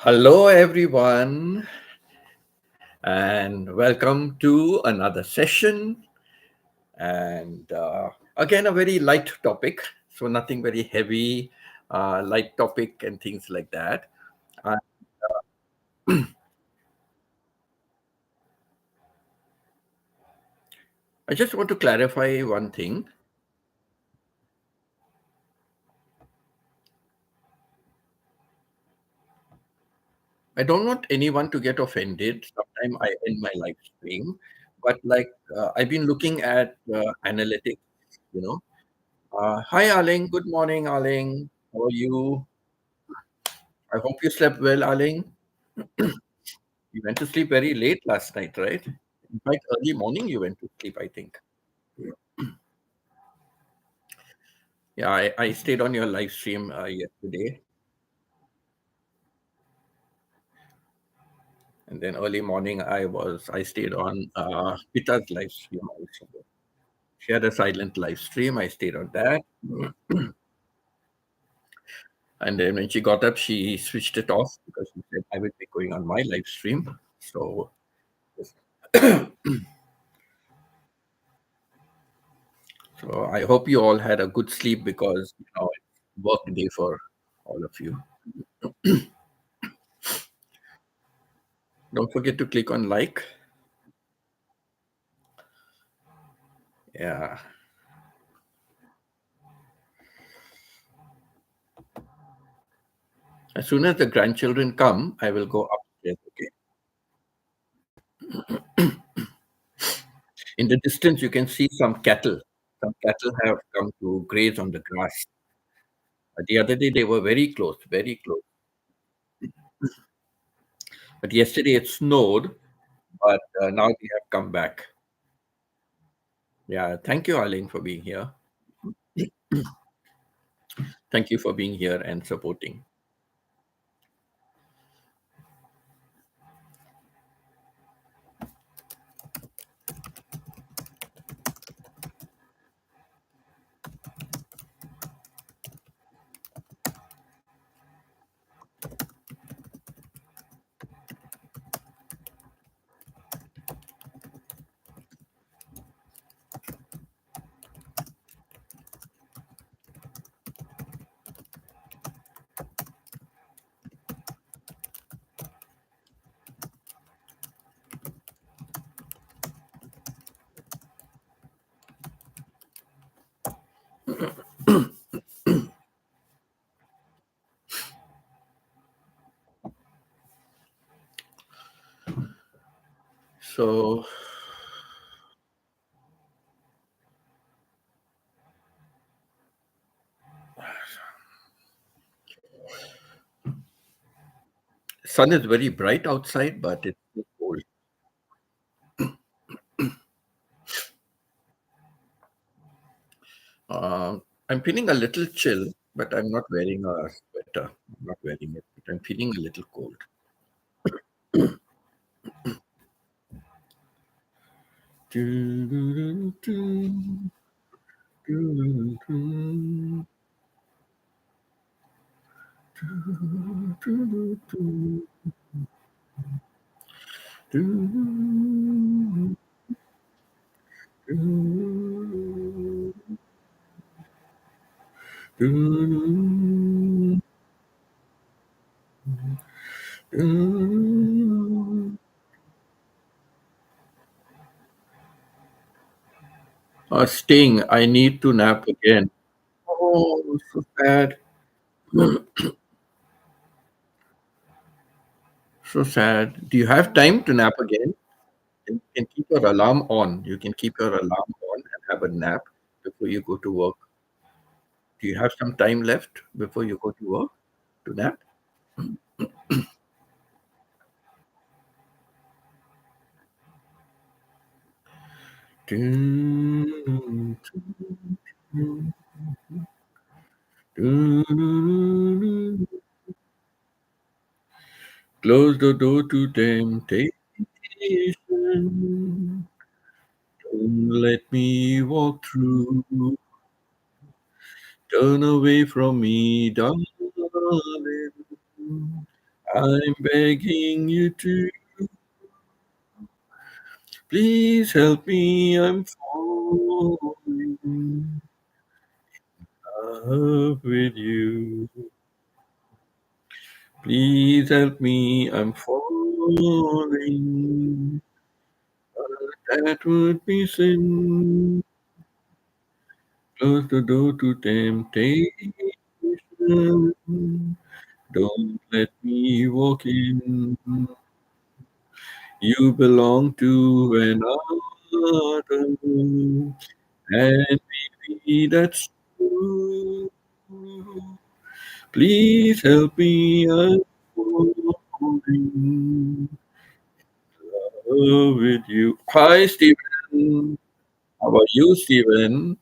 Hello, everyone, and welcome to another session. And again, a very light topic, so nothing very heavy, light topic, and things like that. Uh, I just want to clarify one thing. I don't want anyone to get offended. Sometime I end my live stream, but I've been looking at analytics, you know. Hi, Aling. Good morning, Aling. How are you? I hope you slept well, Aling. You went to sleep very late last night, right? In fact, early morning you went to sleep, I think. Yeah, I stayed on your live stream yesterday, and then early morning I stayed on Pita's live stream also. She had a silent live stream. I stayed on that, and then when she got up, she switched it off because she said I would be going on my live stream. So I hope you all had a good sleep because it's work day for all of you. Don't forget to click on like. Yeah. As soon as the grandchildren come, I will go upstairs. Okay. In the distance, you can see some cattle. Some cattle have come to graze on the grass. The other day, they were very close, very close. But yesterday it snowed, but now they have come back. Yeah. Thank you, Arlene, for being here. Thank you for being here and supporting. So, sun is very bright outside, but it's still cold. I'm feeling a little chill, but I'm not wearing a sweater. I'm not wearing it, but I'm feeling a little cold. Sting, I need to nap again. Oh, so sad. So sad. Do you have time to nap again? You can keep your alarm on. You can keep your alarm on and have a nap before you go to work. Do you have some time left before you go to work to nap? Close the door to temptation. Don't let me walk through. Turn away from me, darling. I'm begging you to please help me. I'm falling in love with you. Please help me. I'm falling. That would be sin. Close the door to temptation. Don't let me walk in. You belong to another, and maybe that's true. Please help me. I'm falling in love with you. Hi, Stephen. How are you, Stephen?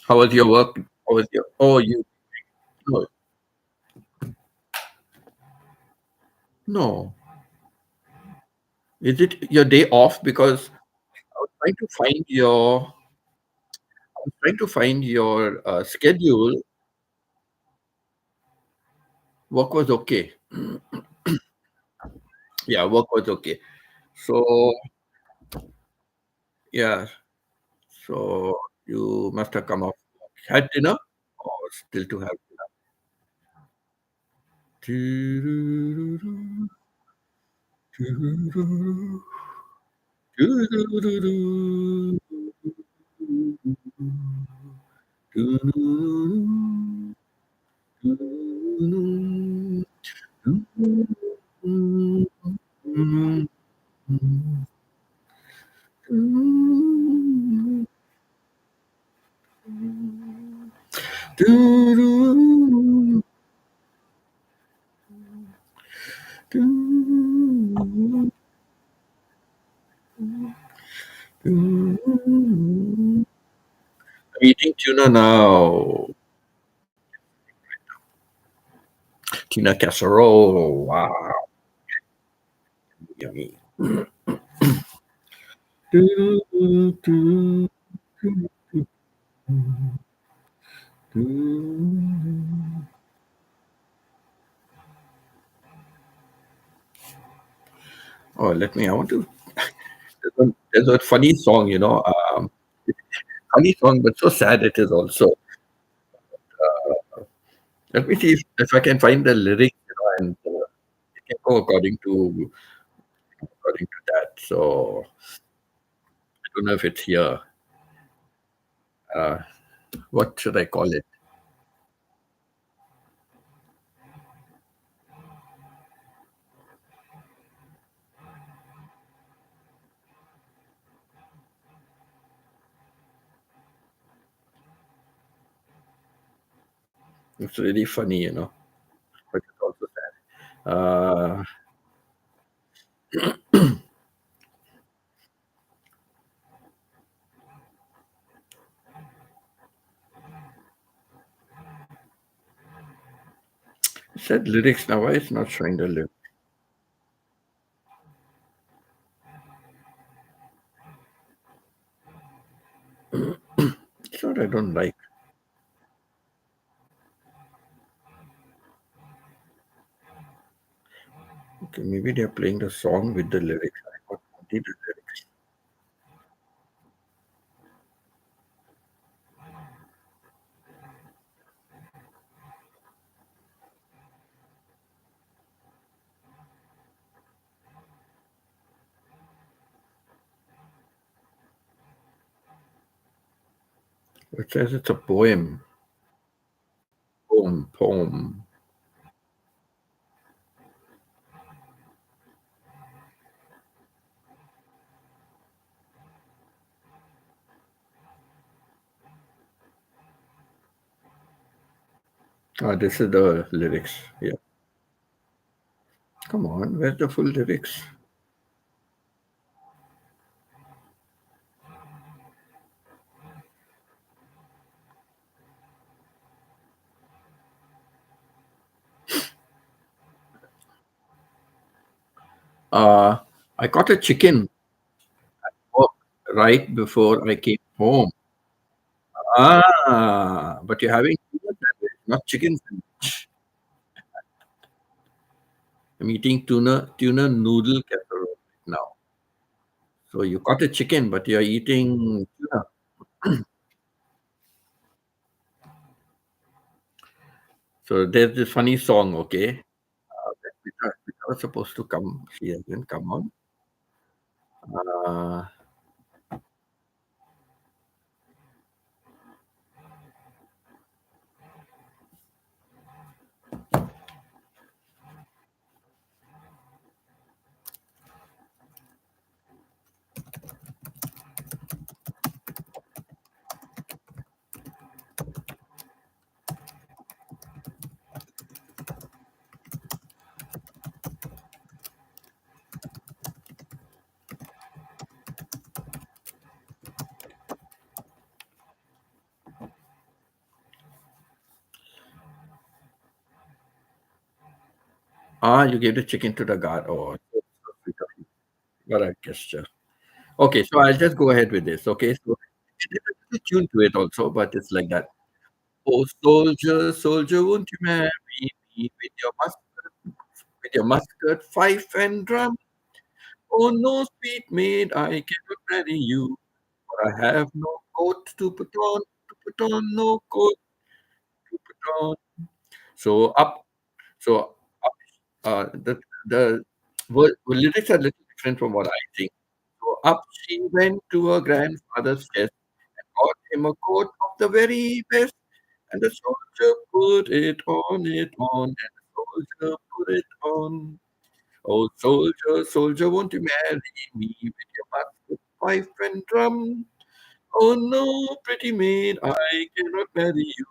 How was your work? How was your? Oh, you. No, no. Is it your day off? Because I was trying to find your. I was trying to find your schedule. Work was okay. Yeah, work was okay. So yeah, so you must have come off. Had dinner or still to have dinner? I'm eating tuna now. Tuna casserole. Wow, yummy. Oh, let me. I want to. There's a funny song, funny song, but so sad it is also. Let me see if I can find the lyrics, and it can go according to that. So I don't know if it's here. Uh, what should I call it? It's really funny, but it's also sad. It said lyrics now. Why it's not showing the lyrics? It's what I don't like. Okay, maybe they're playing the song with the lyrics. I got only the lyrics. It says it's a poem. Poem. Ah, this is the lyrics. Yeah. Come on, where's the full lyrics? Uh, I caught a chicken walk right before I came home. Ah, but you're having tuna sandwich, not chicken sandwich. I'm eating tuna noodle casserole now. So you caught a chicken, but you're eating tuna. So there's this funny song, okay? Which was supposed to come. She hasn't come on. Uh, you gave the chicken to the guard. Oh, so sweet of you. What a gesture. Okay, so I'll just go ahead with this. Okay, so there's a tune to it also, but it's like that. Oh, soldier, soldier, won't you marry me with your musket, fife, and drum? Oh, no, sweet maid, I cannot marry you, for I have no coat to put on, no coat to put on. So up, so up, the lyrics are a little different from what I think. So up she went to her grandfather's chest and got him a coat of the very best. And the soldier put it on, and the soldier put it on. Oh, soldier, soldier, won't you marry me with your musket, fife, and drum? Oh, no, pretty maid, I cannot marry you,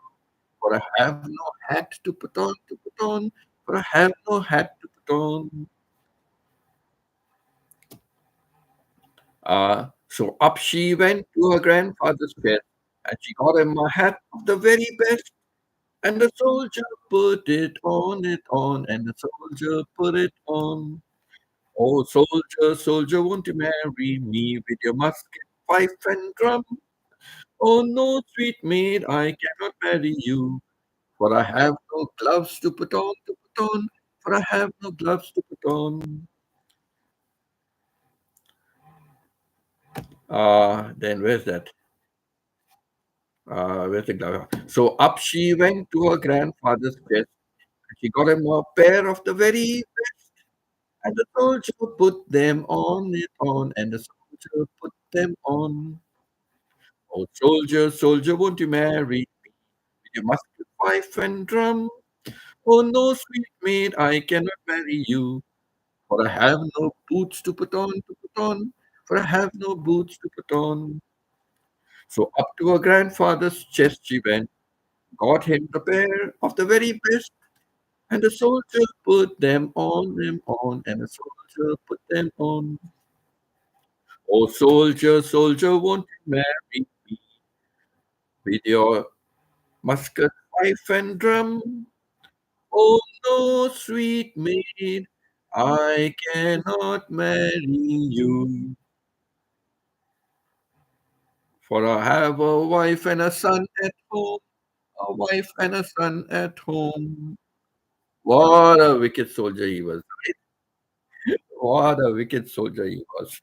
for I have no hat to put on, for I have no hat to put on. So up she went to her grandfather's bed, and she got him a hat of the very best. And the soldier put it on, and the soldier put it on. Oh, soldier, soldier, won't you marry me with your musket, fife, and drum? Oh, no, sweet maid, I cannot marry you, for I have no gloves to put on, for I have no gloves to put on. Then where's that? Where's the glove? So up she went to her grandfather's chest, and she got him a pair of the very best. And the soldier put them on, and the soldier put them on. Oh, soldier, soldier, won't you marry me with your musket, fife, and drum? Oh, no, sweet maid, I cannot marry you, for I have no boots to put on, for I have no boots to put on. So up to her grandfather's chest she went, got him the pair of the very best, and the soldier put them on, and the soldier put them on. Oh, soldier, soldier, won't you marry me with your musket, fife, and drum? Oh, no, sweet maid, I cannot marry you, for I have a wife and a son at home, a wife and a son at home. What a wicked soldier he was, right? What a wicked soldier he was.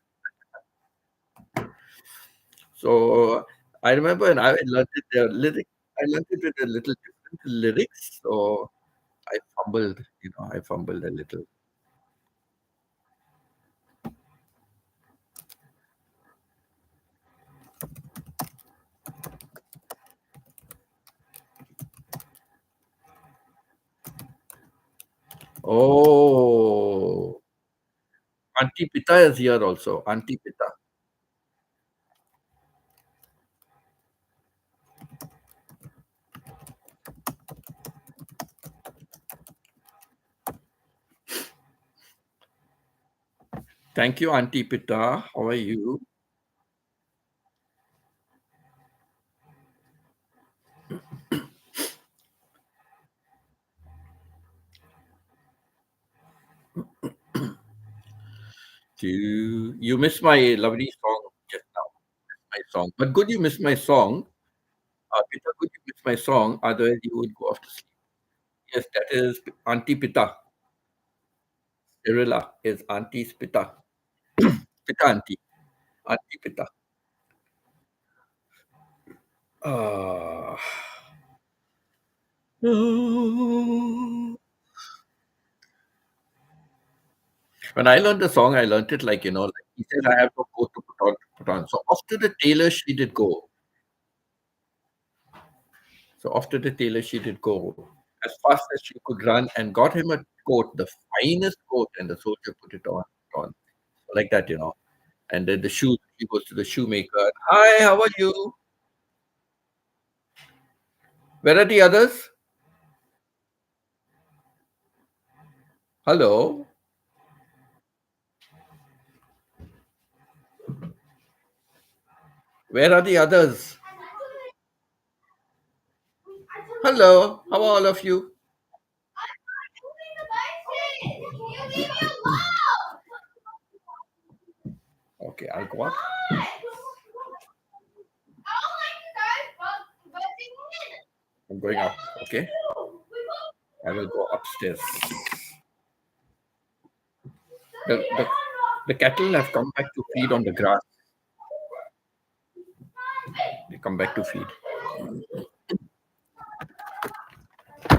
So I remember, and I learned it the lyric. I learned it with a little different lyrics. So I fumbled, I fumbled a little. Oh, Auntie Pita is here also. Auntie Pita. Thank you, Auntie Pita. How are you? Do you miss my lovely song just now? My song, but good you miss my song. Pita, good you miss my song. Otherwise, you would go off to sleep. Yes, that is Auntie Pita. Irilla is auntie's pita. Pita auntie. Auntie pita. Uh, when I learned the song, I learned it like, like he said, I have no coat to put on. So off to the tailor she did go. So after the tailor, she did go as fast as she could run and got him a coat, the finest coat, and the soldier put it on like that. And then the shoe, he goes to the shoemaker. Hi, how are you? Where are the others? Hello, where are the others? Hello, how are all of you? Okay, I'll go up. I'm going up. Okay, I will go upstairs. The cattle have come back to feed on the grass. They come back to feed.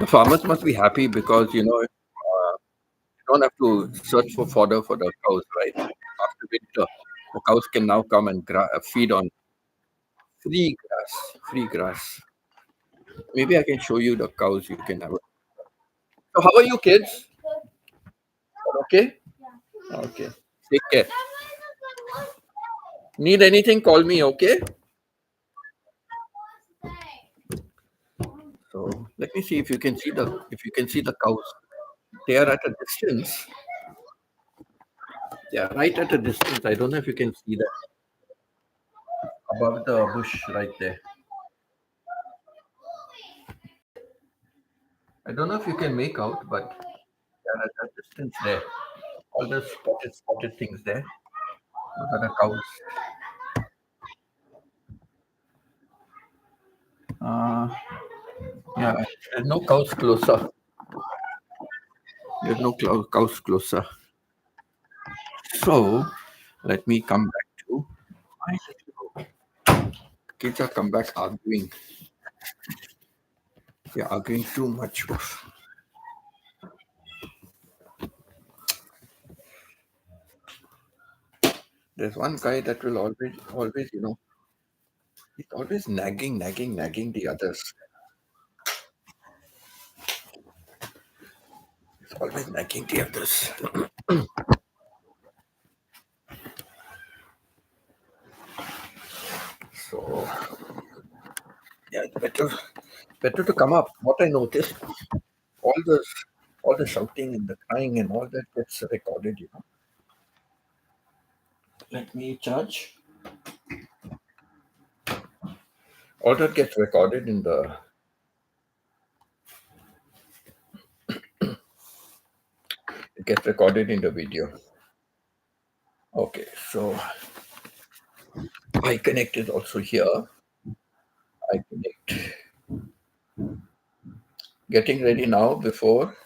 The farmers must be happy because you don't have to search for fodder for the cows, right? After winter, the cows can now come and feed on free grass. Free grass. Maybe I can show you the cows. You can have. So, how are you, kids? Okay. Okay. Take care. Need anything? Call me. Okay. So let me see if you can see the cows. They are at a distance. They are right at a distance. I don't know if you can see that above the bush right there. I don't know if you can make out, but they are at a distance there. All the spotted things there. Those are the cows. Uh, yeah, there's no cows closer. There's no cows closer. So let me come back to my kids are come back arguing. They're arguing too much. There's one guy that will always, he's always nagging the others. He's always nagging the others. So yeah, it's better to come up. What I noticed, all the all the shouting and the crying and all that gets recorded. Let me charge. All that gets recorded in the it gets recorded in the video. Okay, so I connect is also here. I connect. Getting ready now before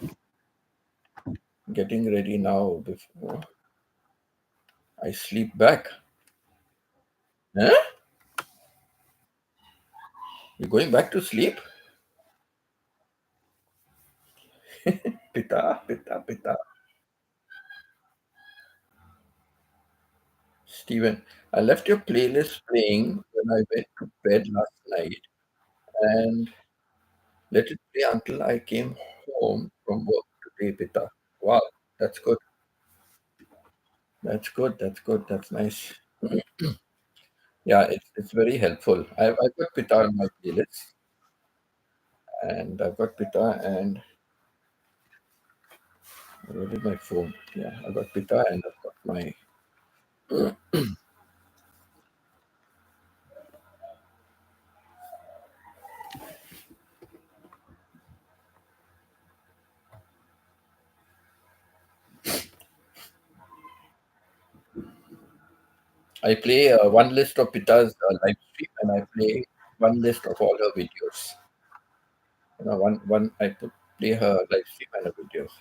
I sleep back. Huh? You're going back to sleep? Pita, pita, pita. Steven, I left your playlist playing when I went to bed last night and let it play until I came home from work today, Pita. Wow, that's good. That's good. That's good. That's nice. Yeah, it's very helpful. I've got Pita on my playlist, and I've got Pita and where did my phone? Yeah, I've got Pita and I've got my. I play one list of Pita's live stream, and I play one list of all her videos. One I play her live stream and her videos.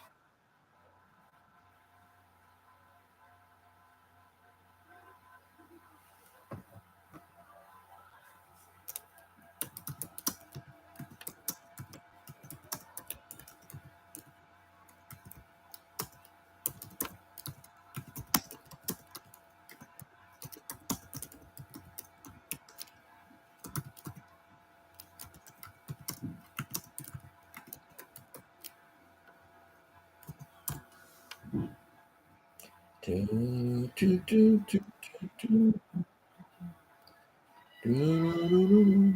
Do, do, do, do, do, do, do, do.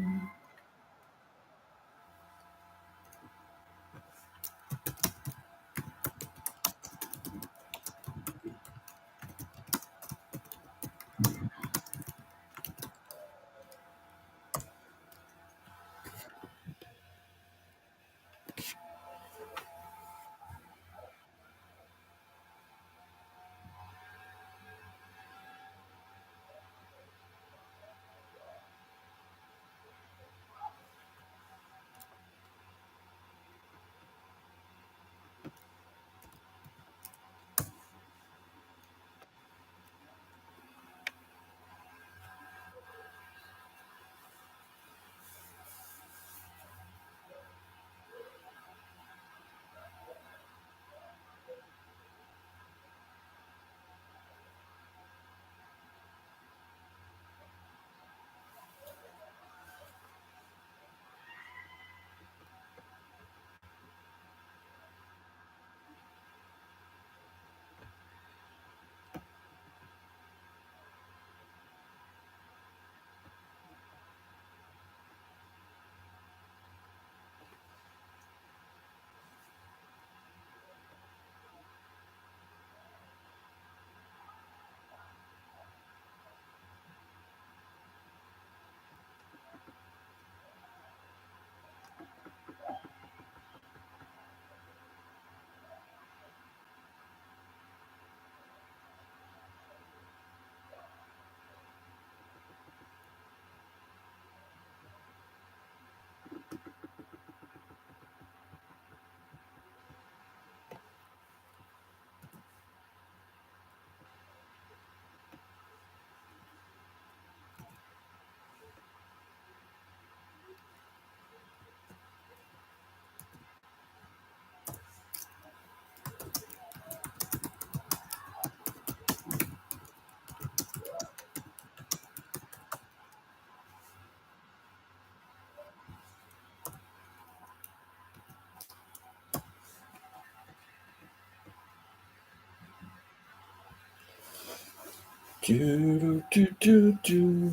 Do, do, do, do,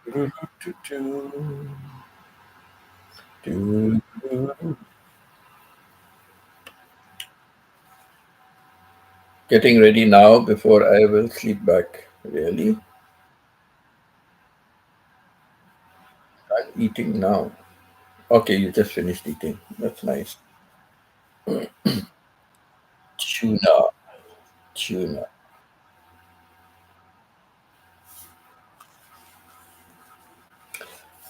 do, do, do, do, do. Getting ready now before I will sleep back. Really? I'm eating now. Okay, you just finished eating. That's nice. Tuna. Tuna.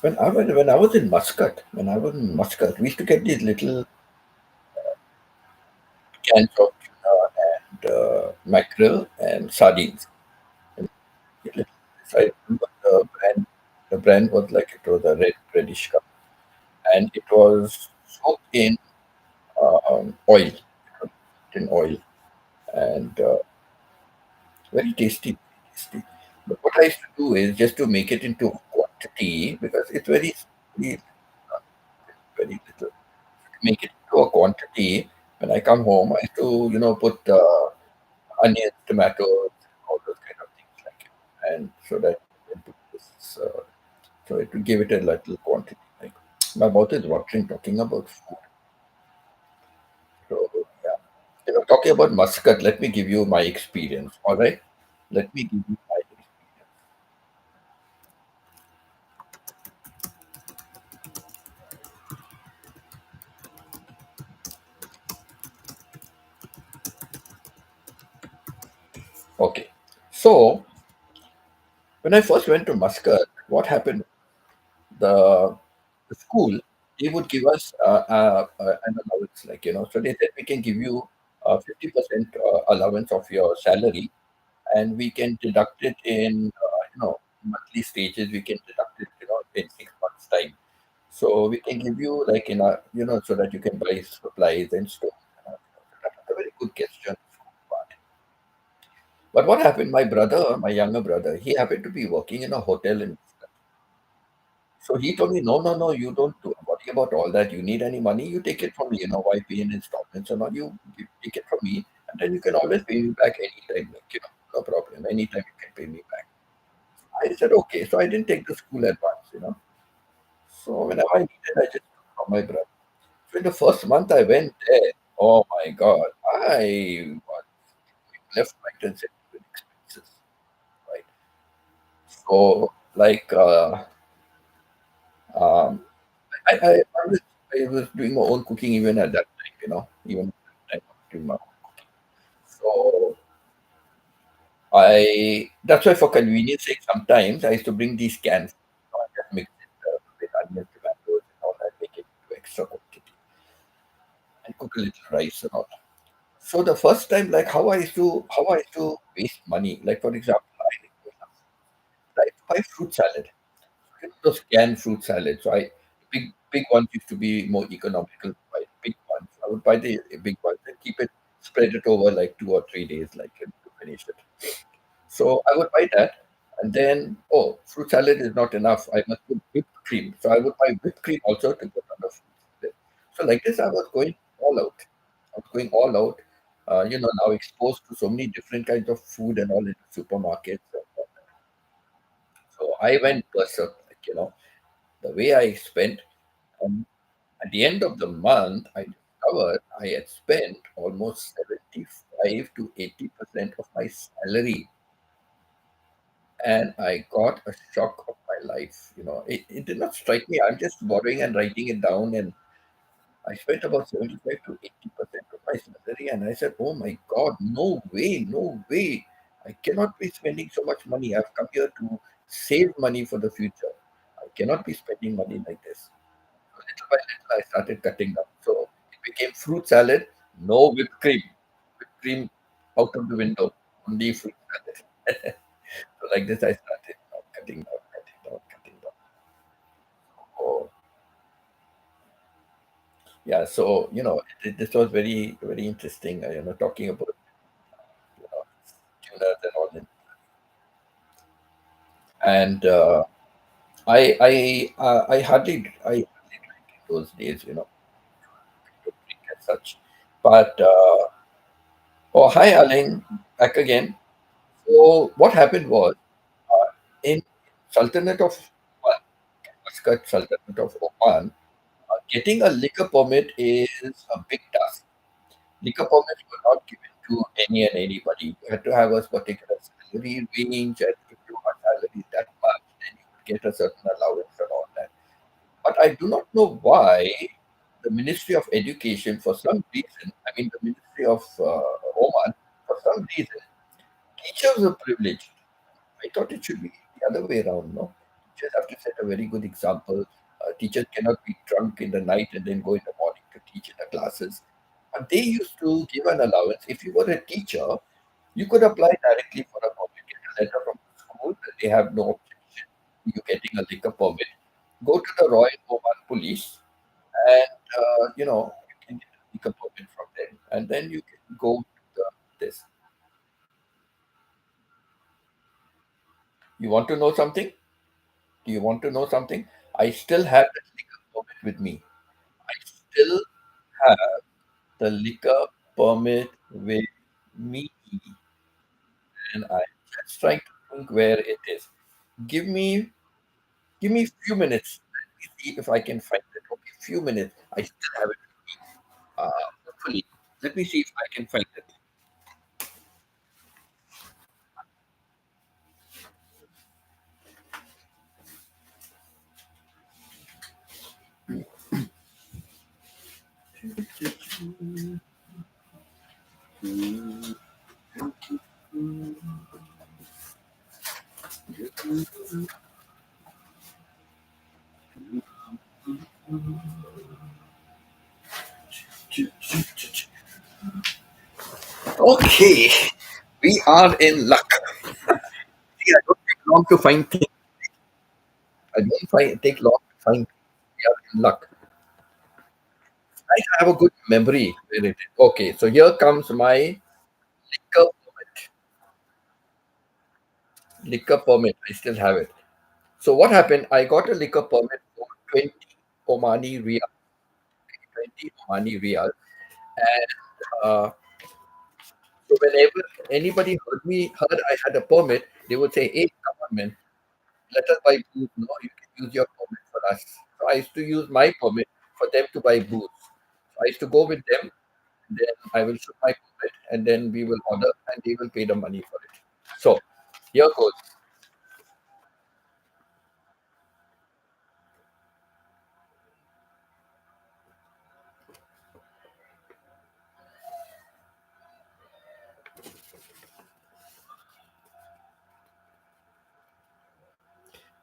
When I was in Muscat, we used to get these little cans of tuna and mackerel and sardines. And I remember the brand was like it was a reddish color, and it was soaked in oil, in oil, and very tasty, tasty. But what I used to do is just to make it into quantity because it's very, very little. Make it into a quantity. When I come home, I have to, put onions, tomatoes, all those kind of things like it. And so that so it will give it a little quantity. Like my mouth is watering talking about food. So yeah, talking about Muscat, let me give you my experience. All right, let me give you my experience. Okay, so when I first went to Muscat, what happened? The the school, they would give us an allowance, like so they said we can give you 50% allowance of your salary, and we can deduct it in monthly stages. We can deduct it in 6 months time. So we can give you like in a so that you can buy supplies and stuff. That's a very good question. But what happened? My brother, my younger brother, he happened to be working in a hotel in. So he told me, no, no, no, you don't worry worry about all that. You need any money, you take it from me. Why pay in installments or not? You take it from me, and then you can always pay me back anytime. No problem. Anytime you can pay me back. I said, okay. So I didn't take the school advance. So whenever I needed, I just took from my brother. So in the first month I went there, oh my God, I was left, right, and center with expenses, right? So like, um, I was I was doing my own cooking even at that time. Even at that time, I was doing my own cooking. So that's why for convenience sake, sometimes I used to bring these cans. I just mix it with onions, tomatoes, and all that, make it into extra quantity, and cook a little rice and all. So the first time, like how I used to waste money. Like for example, I used to buy fruit salad. Those canned fruit salads. So big ones used to be more economical to buy big ones. I would buy the big ones and keep it spread it over like 2 or 3 days, like to finish it. So I would buy that, and then fruit salad is not enough. I must put whipped cream. So I would buy whipped cream also to put on the fruit salad. So like this, I was going all out. I was going all out. Now exposed to so many different kinds of food and all in the supermarkets. So I went berserk. The way I spent. Um, at the end of the month, I discovered I had spent almost 75 to 80% of my salary, and I got a shock of my life. It did not strike me. I'm just borrowing and writing it down, and I spent about 75 to 80% of my salary, and I said, "Oh my God, no way, no way! I cannot be spending so much money. I've come here to save money for the future. I cannot be spending money like this." Little by little, I started cutting down. So it became fruit salad, no whipped cream. Whipped cream out of the window, only fruit salad. So like this, I started cutting down, cutting down, cutting down. Oh, yeah. So this was very, very interesting. Talking about you know, tunas and all that. And I hardly drank in those days. Don't drink as such. But oh, hi, Aling, back again. So what happened was in Sultanate of Oman, Muscat Sultanate of Oman, getting a liquor permit is a big task. Liquor permits were not given to any and anybody. You had to have a particular salary range, and if your salary is that much, then you would get a certain allowance and all that. But I do not know why the Ministry of Education, for some reason, I mean the Ministry of Oman, for some reason, teachers are privileged. I thought it should be the other way around, no? Teachers have to set a very good example. Teachers cannot be drunk in the night and then go in the morning to teach in the classes. But they used to give an allowance. If you were a teacher, you could apply directly for a permit, get a letter from the school that they have no objection to you getting a liquor permit. Go to the Royal Oman Police, and you can get a liquor permit from them, and then you can go to this. You want to know something? Do you want to know something? I still have that liquor permit with me. I still have the liquor permit with me, and I'm just trying to think where it is. Give me, give me a few minutes. Let me see if I can find it. Okay, few minutes. I still have it. Hopefully, let me see if I can find it. Okay, we are in luck. See, I don't take long to find things. I don't take long to find. We are in luck. I have a good memory where it is. Okay, so here comes my liquor permit. Liquor permit. I still have it. So what happened? I got a liquor permit for 20. Omani Riyal, 20 Omani Riyal. And so whenever anybody heard I had a permit, they would say, "Hey, come on, man, let us buy booze. No, you can use your permit for us." So I used to use my permit for them to buy booze. So I used to go with them, and then I will show my permit, and then we will order, and they will pay the money for it. So here goes.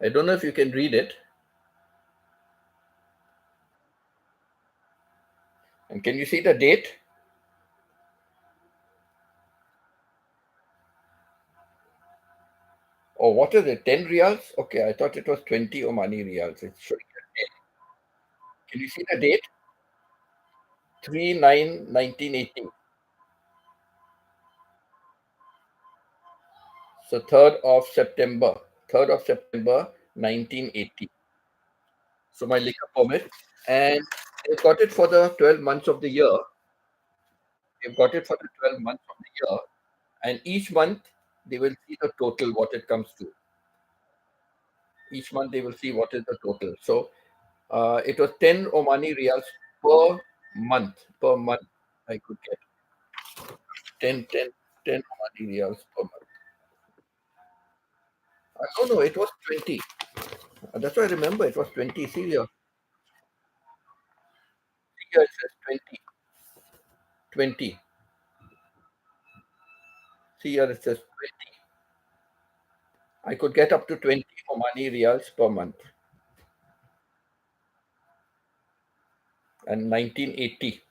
I don't know if you can read it, and can you see the date? Or what is it? 10 riyals? Okay, I thought it was 20 Omani riyals. It's showing a date. Can you see the date? 3/9/1980. So 3rd of September. 3rd of September 1980. So my liquor permit. And they've got it for the 12 months of the year. They've got it for the 12 months of the year. And each month they will see the total, what it comes to. Each month they will see what is the total. So it was 10 Omani riyals per month. Per month I could get 10 Omani riyals per month. No, it was 20. That's why I remember it was 20. See here, it says 20. 20. See here, it says 20. I could get up to 20 Omani riyals per month. And 1980.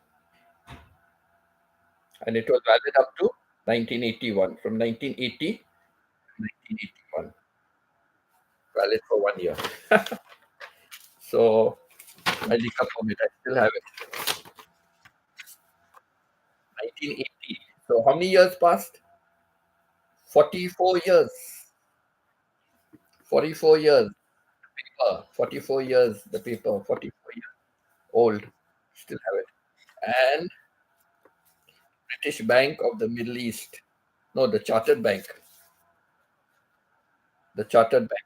And it was valid up to 1981. From 1980 to 1981. Valid for 1 year. So my liquor permit, I still have it. 1980. So how many years passed? 44 years. 44 years. 44 years, the paper, 44 years old. Still have it. And British Bank of the Middle East. No, the Chartered Bank. The Chartered Bank.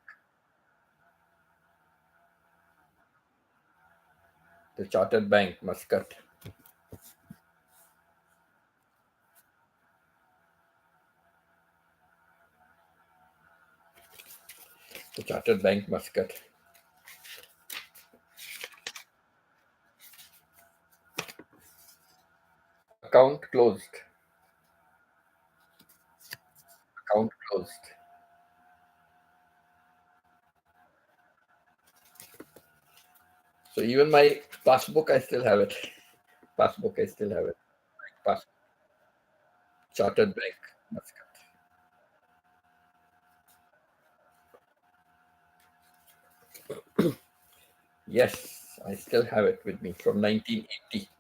The Chartered Bank, Muscat. The Chartered Bank, Muscat. Account closed. Account closed. So even my passbook, I still have it. Passbook, I still have it. Pass. Chartered Bank, Muscat. Yes, I still have it with me from 1980.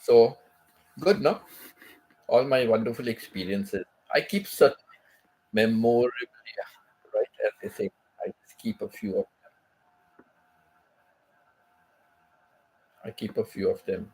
So good, no? All my wonderful experiences. I keep such memorabilia, right? As they say, I just keep a few of. I keep a few of them.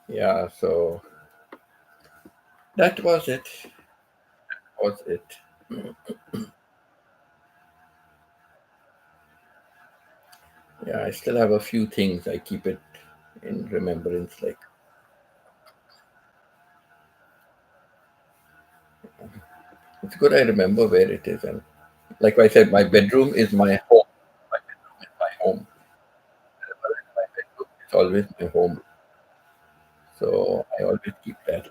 Yeah, so that was it. Was it? Yeah, I still have a few things. I keep it in remembrance. Like, It's good I remember where it is. And like I said, my bedroom is my home. My bedroom is my home. Wherever is my bedroom, it's always my home. So I always keep that.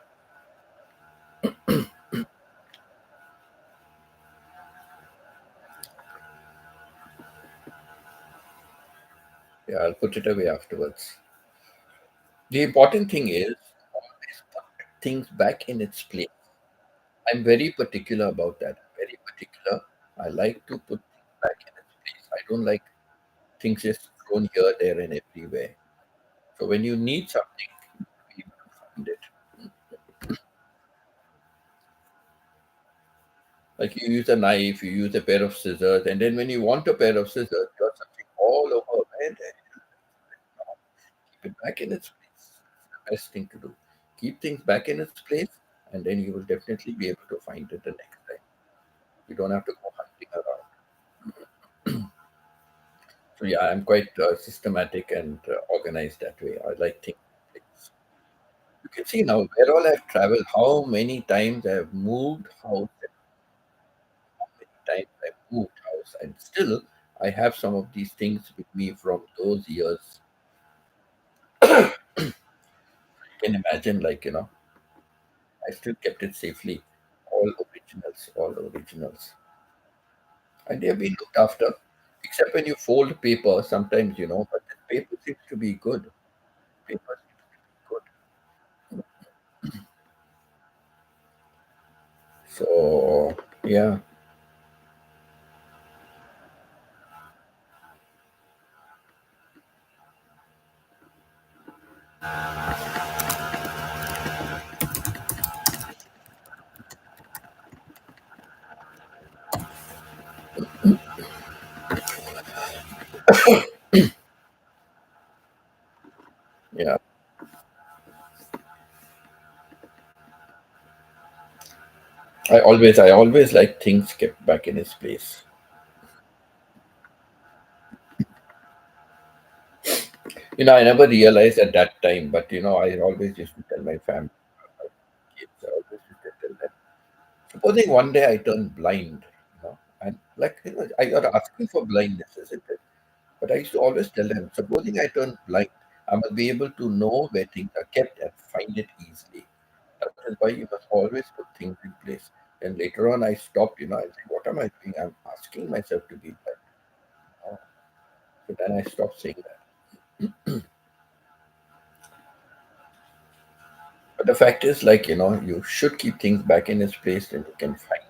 Yeah, I'll put it away afterwards. The important thing is always put things back in its place. I'm very particular about that. Very particular. I like to put things back in its place. I don't like things just thrown here, there, and everywhere. So when you need something, you be able to find it. Like you use a knife, you use a pair of scissors, and then when you want a pair of scissors, you are searching all over, and keep it back in its place. It's the best thing to do. Keep things back in its place, and then you will definitely be able to find it the next time. You don't have to go hunting around. So yeah, I'm quite systematic and organized that way. I like things in place. You can see now where all I've traveled, how many times I've moved house, and how many times I've moved house, and still I have some of these things with me from those years. You can imagine, like, I still kept it safely. All originals, all originals. And they've been looked after, except when you fold paper, sometimes, but the paper seems to be good. Paper seems to be good. So, yeah, yeah. I always like things kept back in its place. I never realized at that time, but I always used to tell my family, my kids, I always used to tell them, supposing one day I turn blind, and like, you're asking for blindness, isn't it? But I used to always tell them, supposing I turn blind, I must be able to know where things are kept and find it easily. That is why you must always put things in place. And later on, I stopped, I said, what am I doing? I'm asking myself to be blind. you know. So then I stopped saying that. But the fact is, like, you should keep things back in its place and you can find.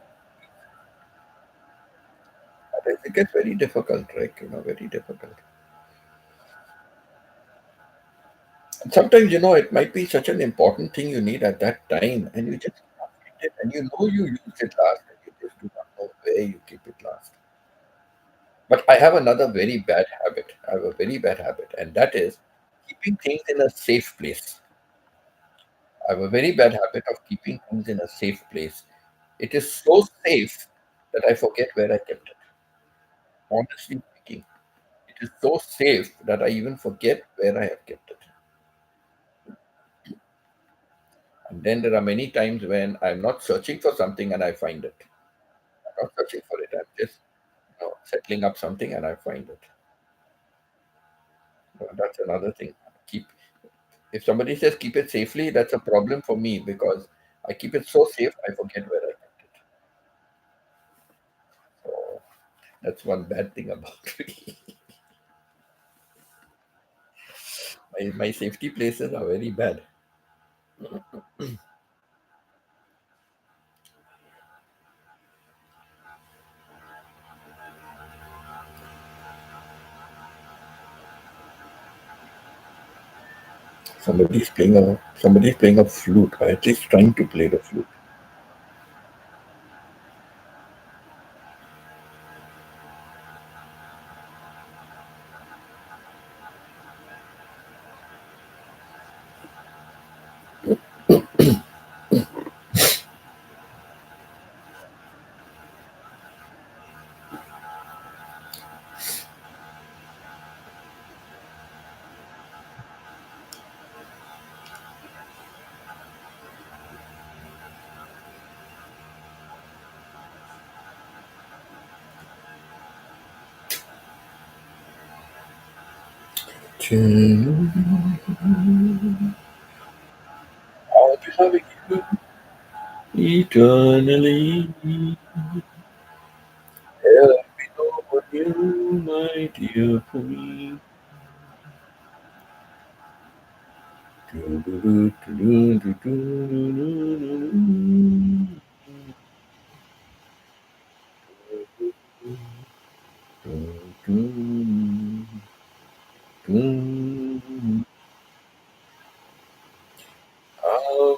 Otherwise, it gets very difficult, right? Very difficult. And sometimes, it might be such an important thing you need at that time, and you just can't find it, and you used it last, and you just do not know where you keep it last. But I have another very bad habit. I have a very bad habit, and that is keeping things in a safe place. I have a very bad habit of keeping things in a safe place. It is so safe that I forget where I kept it. Honestly speaking, it is so safe that I even forget where I have kept it. And then there are many times when I'm not searching for something and I find it. I'm not searching for it. I'm just settling up something and I find it. That's another thing. Keep If somebody says keep it safely, that's a problem for me because I keep it so safe I forget where I kept it. So that's one bad thing about me. My safety places are very bad. Somebody's playing a flute, or at least trying to play the flute. I'll be loving you eternally. There'll be no one you, my dear, for me. I'll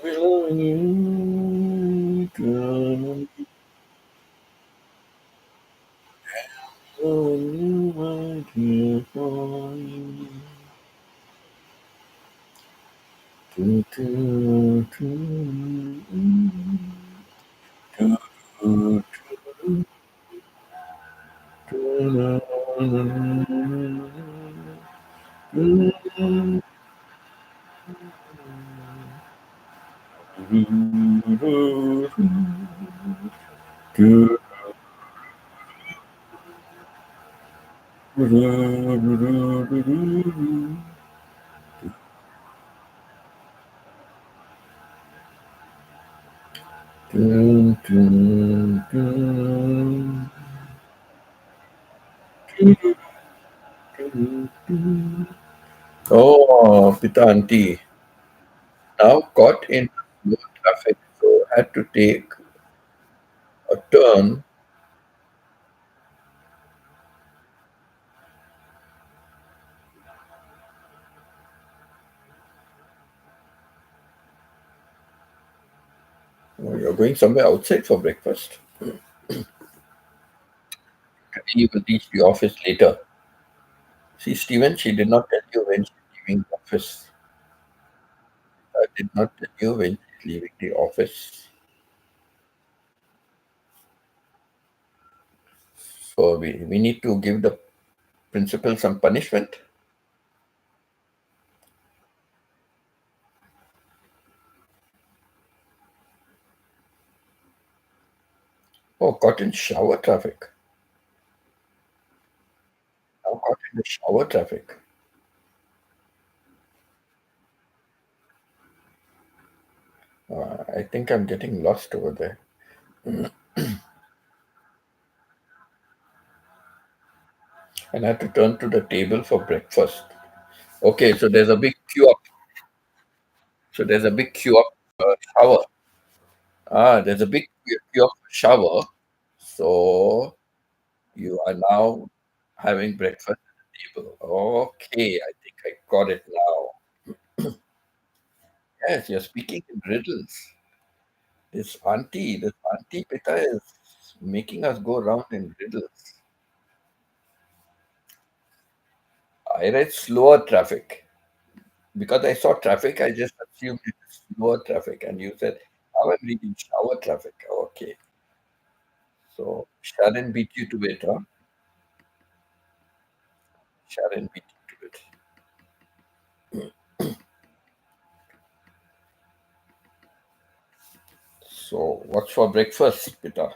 be loving you eternally. Loving you, my dear, for me. Do, do, do, do, do, do, do, do, do, do, do, do. Oh, Pita auntie, now caught in slow traffic, so had to take a turn. Oh, you're going somewhere outside for breakfast? Maybe you will reach the office later. See, Stephen, she did not tell you when she's leaving the office. I did not tell you when she's leaving the office. So we need to give the principal some punishment. Oh, caught in shower traffic. Now caught in the shower traffic. I think I'm getting lost over there. And I have to turn to the table for breakfast. Okay, so there's a big queue up. So there's a big queue up shower. There's a big queue up shower. So you are now having breakfast at the table. Okay, I think I got it now. Yes, you're speaking in riddles. This auntie Pita is making us go around in riddles. I read slower traffic. Because I saw traffic, I just assumed it is slower traffic. And you said, how I'm reading shower traffic. Okay. So Sharon beat you to it, huh? Sharon beat you to it. So what's for breakfast, Pita?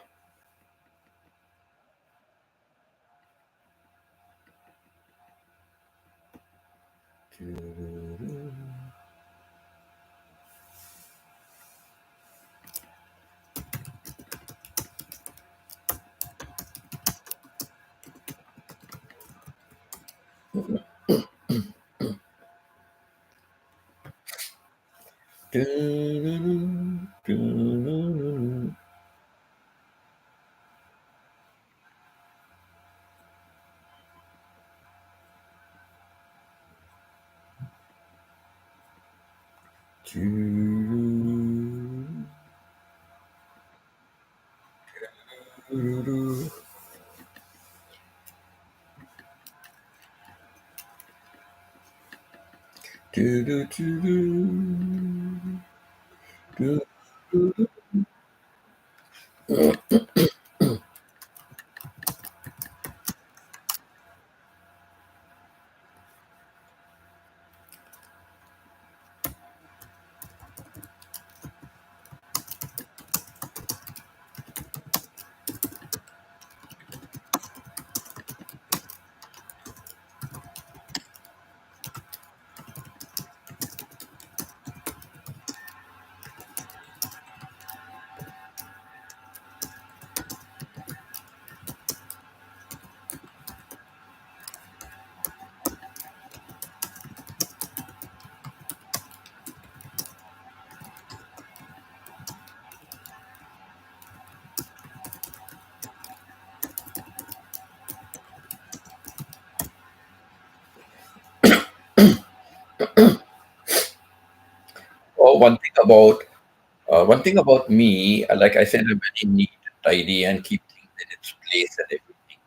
one thing about me, like I said, I'm very neat and tidy and keep things in its place and everything.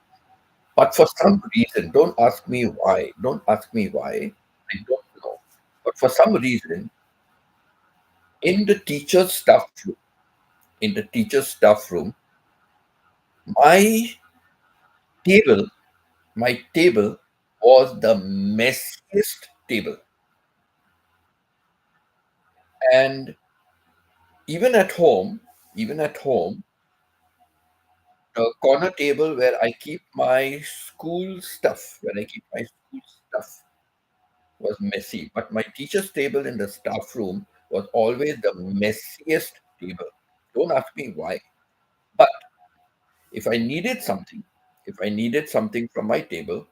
But for some reason, don't ask me why. Don't ask me why. I don't know. But for some reason, in the teacher's staff room, in the teacher's staff room, my table, my table was the messiest table. And even at home, even at home, the corner table where I keep my school stuff, where I keep my school stuff, was messy. But my teacher's table in the staff room was always the messiest table. Don't ask me why. But if I needed something, if I needed something from my table,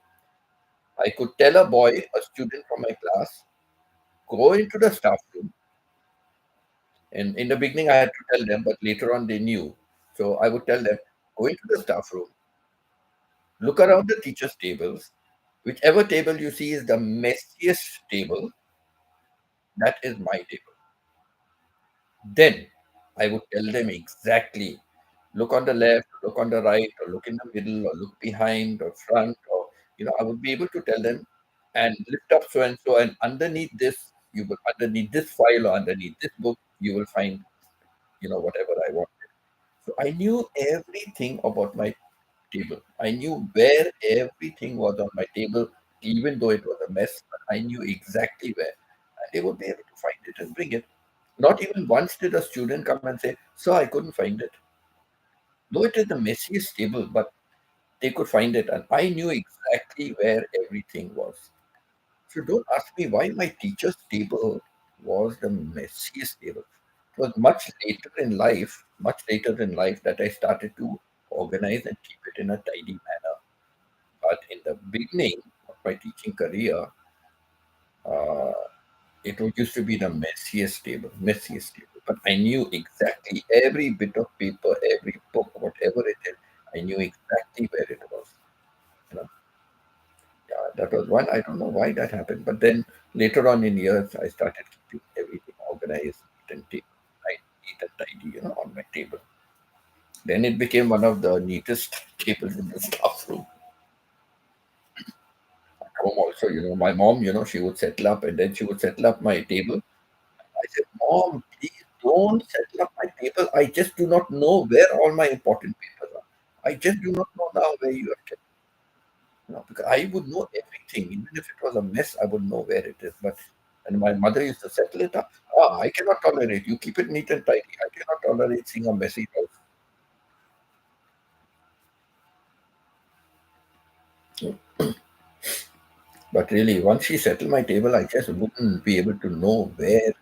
I could tell a boy, a student from my class, go into the staff room. And in the beginning, I had to tell them, but later on, they knew. So I would tell them, go into the staff room, look around the teacher's tables. Whichever table you see is the messiest table, that is my table. Then I would tell them exactly, look on the left, look on the right, or look in the middle, or look behind or front, or I would be able to tell them and lift up so and so, and underneath this, underneath this file or underneath this book, you will find whatever I want. So I knew everything about my table. I knew where everything was on my table, even though it was a mess, but I knew exactly where. And they would be able to find it and bring it. Not even once did a student come and say, "Sir, I couldn't find it." Though it is the messiest table, but they could find it. And I knew exactly where everything was. So don't ask me why my teacher's table was the messiest table. It was much later in life, that I started to organize and keep it in a tidy manner. But in the beginning of my teaching career, uh, used to be the messiest table, messiest table. But I knew exactly every bit of paper, every book, whatever it is, I knew exactly where it was. You know, yeah, that was one. I don't know why that happened, but then later on in years, I started keeping everything organized and neat and tidy, on my table. Then it became one of the neatest tables in the staff room. At home also, my mom, she would settle up and then she would settle up my table. I said, Mom, please don't settle up my table. I just do not know where all my important papers are. I just do not know now where you have kept, because I would know everything. Even if it was a mess, I would know where it is. But and my mother used to settle it up. Ah, I cannot tolerate. You keep it neat and tidy. I cannot tolerate seeing a messy house. But really, once she settled my table, I just wouldn't be able to know where.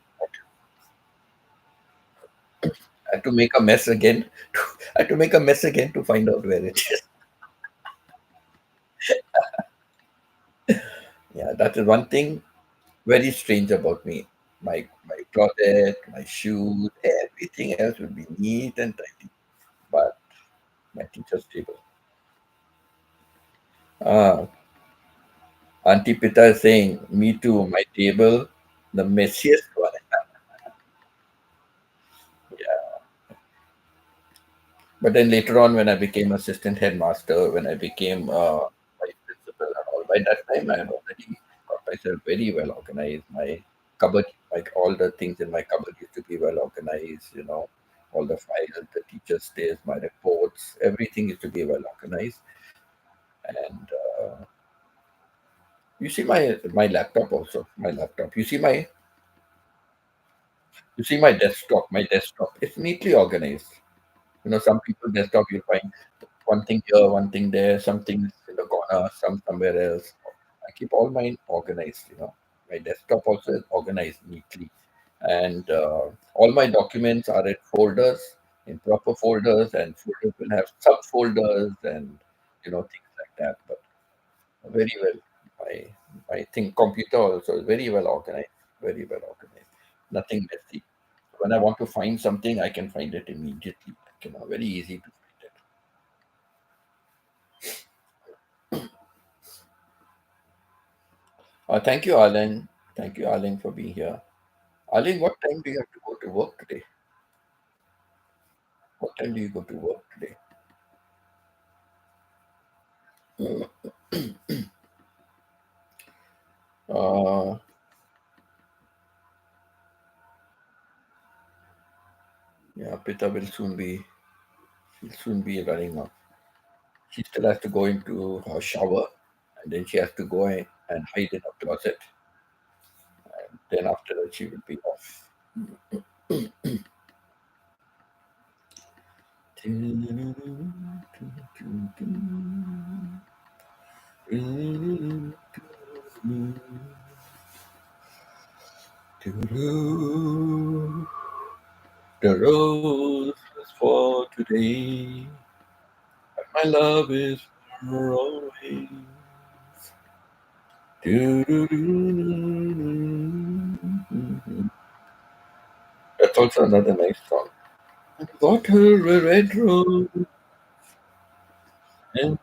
I had to make a mess again. I had to make a mess again to find out where it is. Yeah, that is one thing very strange about me. My closet, my shoes, everything else will be neat and tidy. But my teacher's table. Ah, Auntie Pita is saying, me too, my table, the messiest one. Yeah. But then later on, when I became assistant headmaster, when I became vice principal and all, by that time I had already got myself very well organized. My cupboard, like all the things in my cupboard used to be well organized, all the files, the teacher's stays, my reports, everything used to be well organized. And you see my laptop also, my laptop. You see my desktop, it's neatly organized. Some people desktop you find one thing here, one thing there, something in the corner, somewhere else. I keep all mine organized. My desktop also is organized neatly, and all my documents are in folders, in proper folders, and folders will have subfolders and things like that. But very well, my thing computer also is very well organized, very well organized. Nothing messy. When I want to find something, I can find it immediately. Very easy to find it. Thank you, Alan. Thank you, Alan, for being here. Aline, what time do you have to go to work today? What time do you go to work today? Uh, yeah, Pita she'll soon be running up. She still has to go into her shower, and then she has to go and hide in a closet. Then after that, she will be off. The rose is for today, but my love is for always. That's also another nice song. I got her a red rose. And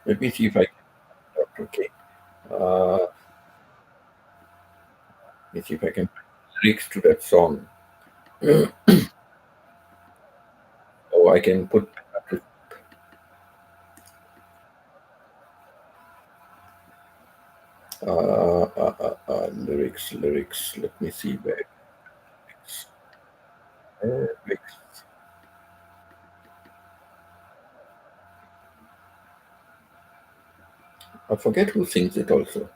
let me see if I can. Okay. Let me see if I can find lyrics to that song. Oh, I can put lyrics. Let me see where lyrics. I forget who sings it also.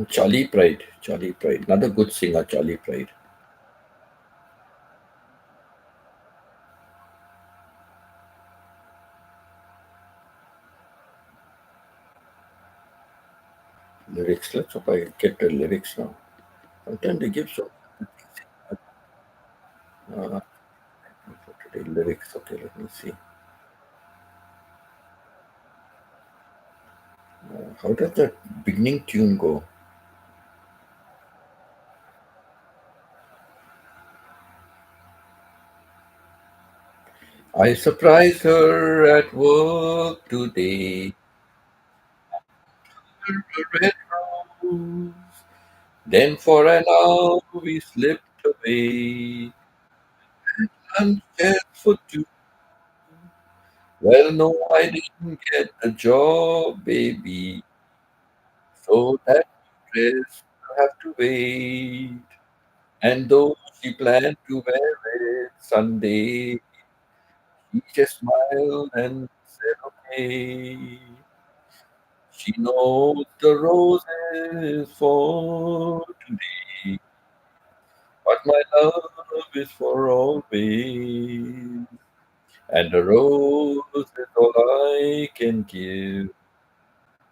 Charlie Pride. Charlie Pride. Another good singer, Charlie Pride. Lyrics. Let's hope I get the lyrics now. Sometimes they give so uh, for today lyrics. Okay, let me see. How does that beginning tune go? I surprised her at work today. A red rose. Then for an hour we slipped away. And just for two. Well, no, I didn't get the job, baby. So that dress will have to wait. And though she planned to wear it Sunday, she just smiled and said, okay. She knows the rose is for today, but my love is for always. And the rose is all I can give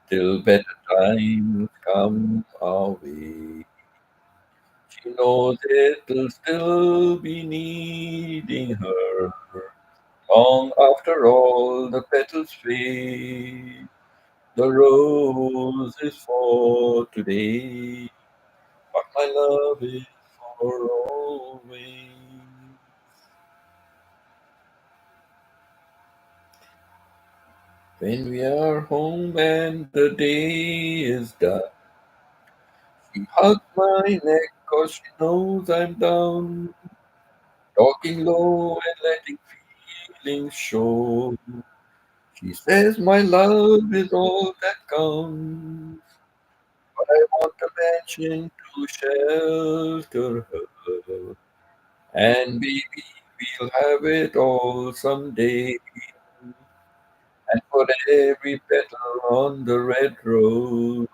till better times come our way. She knows it'll still be needing her long after all the petals fade. The rose is for today, but my love is for always. When we are home and the day is done, she hugs my neck 'cause she knows I'm down, talking low and letting feelings show. She says my love is all that counts, but I want a mansion to shelter her. And baby, we'll have it all someday. And for every petal on the red rose,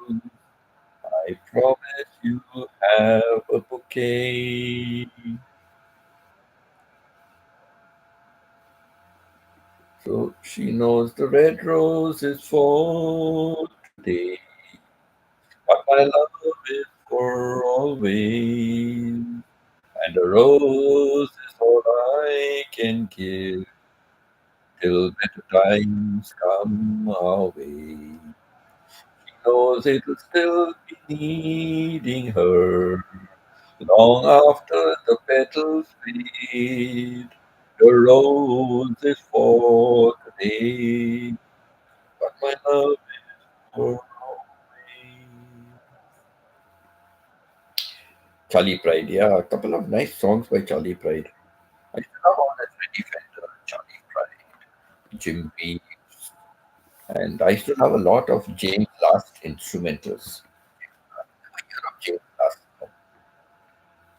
I promise you'll have a bouquet. So she knows the red rose is for today, but my love is for always. And the rose is all I can give till better times come our way. She knows it'll still be needing her long after the petals fade. The rose is for today, but my love is for always. Charlie Pride, yeah, a couple of nice songs by Charlie Pride. I used to love all that Freddie Fender, Charlie Pride, Jim B, and I used to love a lot of James Last instrumentals. James Last,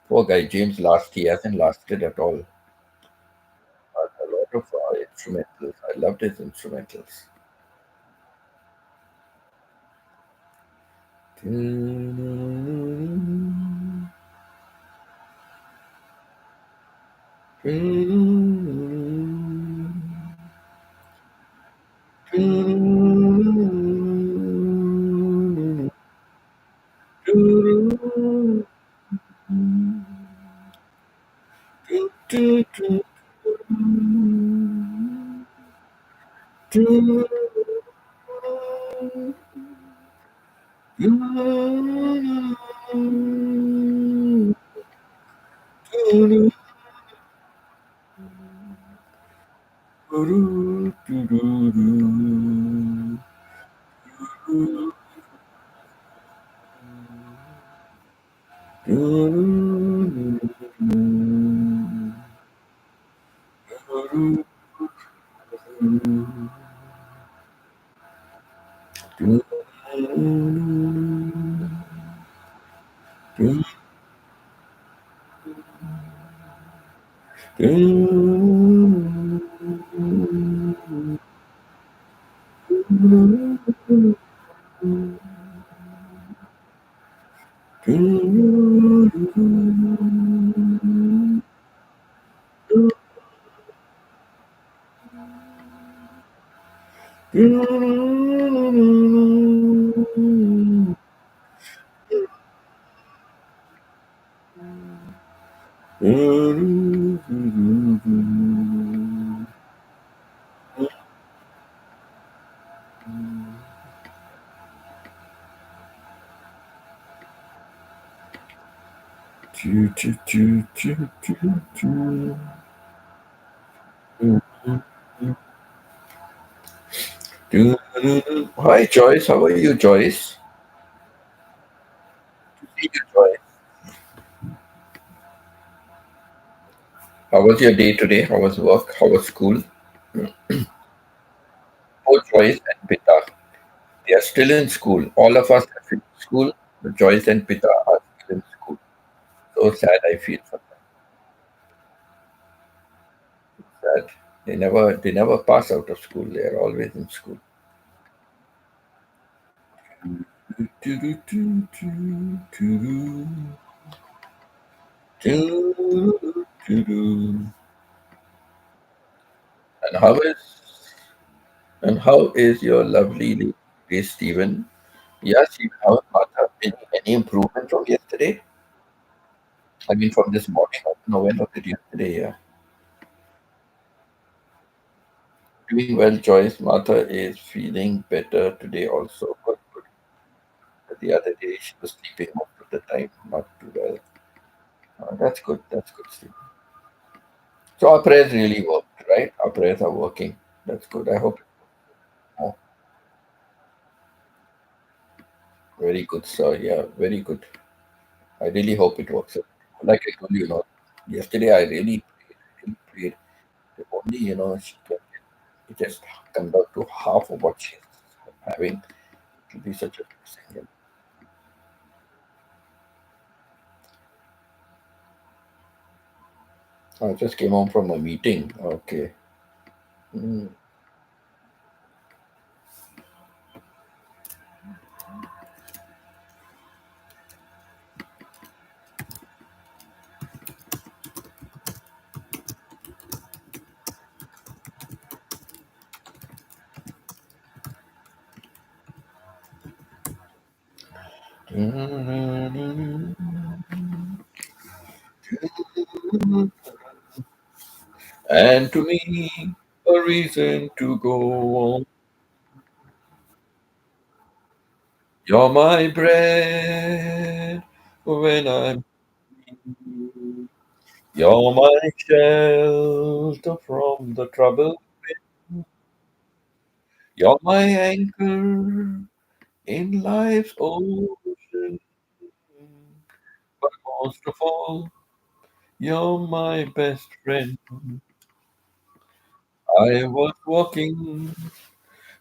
poor guy James Last, he hasn't lasted at all. But a lot of instrumentals, I loved his instrumentals. Hi, Joyce. How are you, Joyce? See you, Joyce. How was your day today? How was work? How was school? Both Joyce and Pita. They are still in school. All of us are in school, but Joyce and Pita are still in school. So sad I feel for them. Sad. They never pass out of school. They are always in school. And how is your lovely lady, Stephen? Yeah, Stephen, how is Martha? Any improvement from yesterday? I mean, from this morning. I don't know when was it yesterday. Yeah, doing well, Joyce. Martha is feeling better today also. But the other day she was sleeping most of the time, not too well. That's good. That's good, Stephen. So our prayers really worked, right? Our prayers are working. That's good. I hope. Oh, very good, sir. Yeah, very good. I really hope it works out. Like I told you, yesterday I really prayed. If only, she can it just come down to half of what she's having. It will be such a blessing. I just came home from a meeting. Okay. Mm. And to me, a reason to go on. You're my bread when I'm. You're my shelter from the trouble. You're my anchor in life's ocean. But most of all, you're my best friend. I was walking.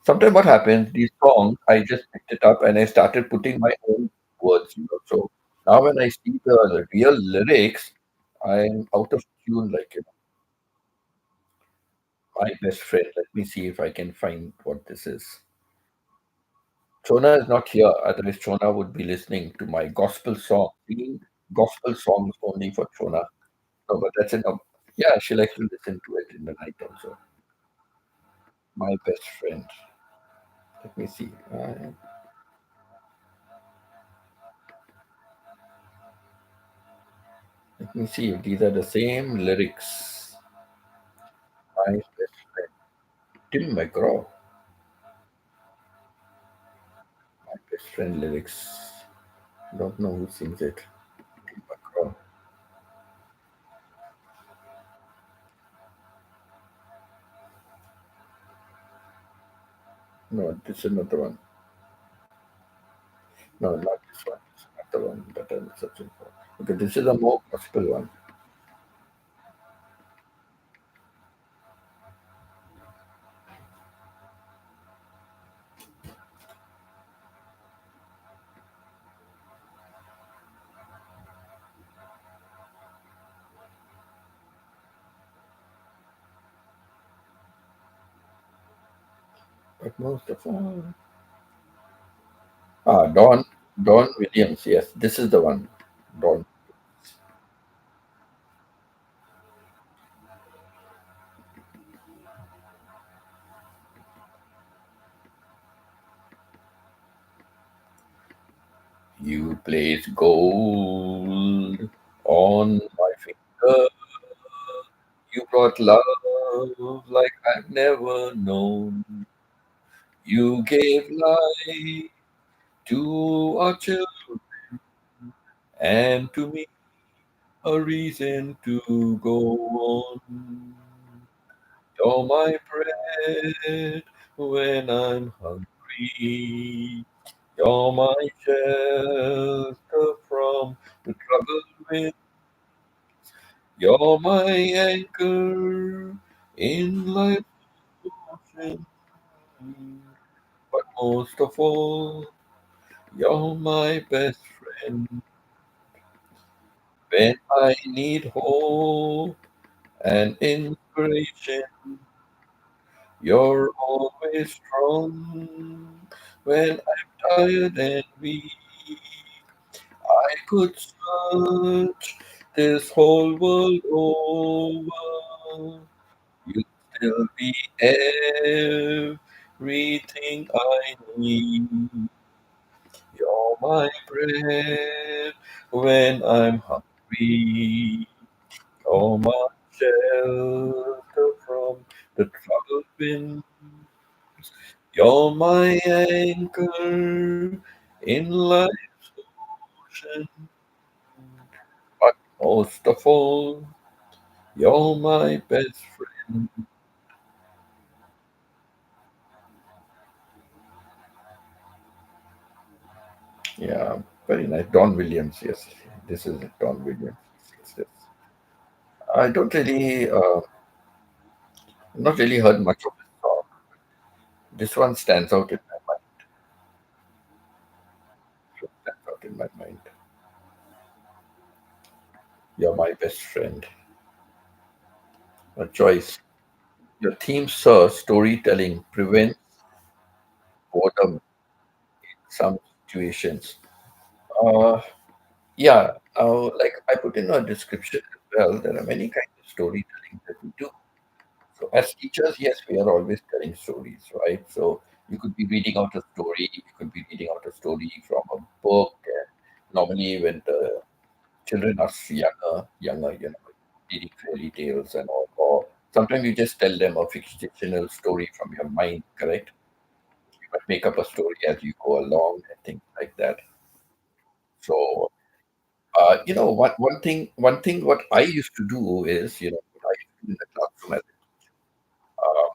Sometimes what happens, these songs, I just picked it up and I started putting my own words. So now when I see the real lyrics, I'm out of tune, like, my best friend. Let me see if I can find what this is. Chona is not here, otherwise Chona would be listening to my gospel song, singing gospel songs only for Chona. No, but that's enough. Yeah, she likes to listen to it in the night also. My best friend. Let me see. Let me see if these are the same lyrics. My best friend. Tim McGraw. My best friend lyrics. Don't know who sings it. Tim McGraw. No, this is not the one. No, not this one. It's not the one that I'm searching for. Okay, this is a more gospel one. But most of all. Don Williams. Yes, this is the one. Don. You place gold on my finger. You brought love like I've never known. You gave life to our children and to me a reason to go on. You're my bread when I'm hungry. You're my shelter from the trouble with. You're my anchor in life's ocean. But most of all, you're my best friend. When I need hope and inspiration, you're always strong. When I'm tired and weak, I could search this whole world over. You will be everything I need. You're my bread when I'm hungry. You're my shelter from the troubled wind. You're my anchor in life's ocean. But most of all, you're my best friend. Yeah, very nice. Don Williams, yes. This is Don Williams. It's this. I don't really, not really heard much of this song. This one stands out in my mind. Stands out in my mind. You're my best friend. A choice. Your theme, sir, storytelling prevents boredom in some situations. Uh, yeah, like I put in a description as well, there are many kinds of storytelling that we do. So, as teachers, yes, we are always telling stories, right? So, you could be reading out a story, you could be reading out a story from a book. And normally, when the children are younger, reading fairy tales and all, or sometimes you just tell them a fictional story from your mind, correct? You might make up a story as you go along and things like that. So, one thing, what I used to do is, what I used to do in the classroom, uh,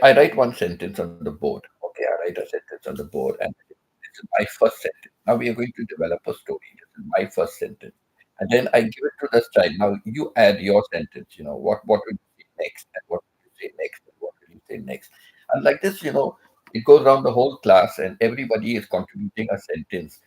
I write one sentence on the board. Okay, I write a sentence on the board, and this is my first sentence. Now we are going to develop a story. This is my first sentence, and then I give it to the child. Now you add your sentence. What will you say next, and what will you say next, and what will you say next, and like this, it goes around the whole class, and everybody is contributing a sentence,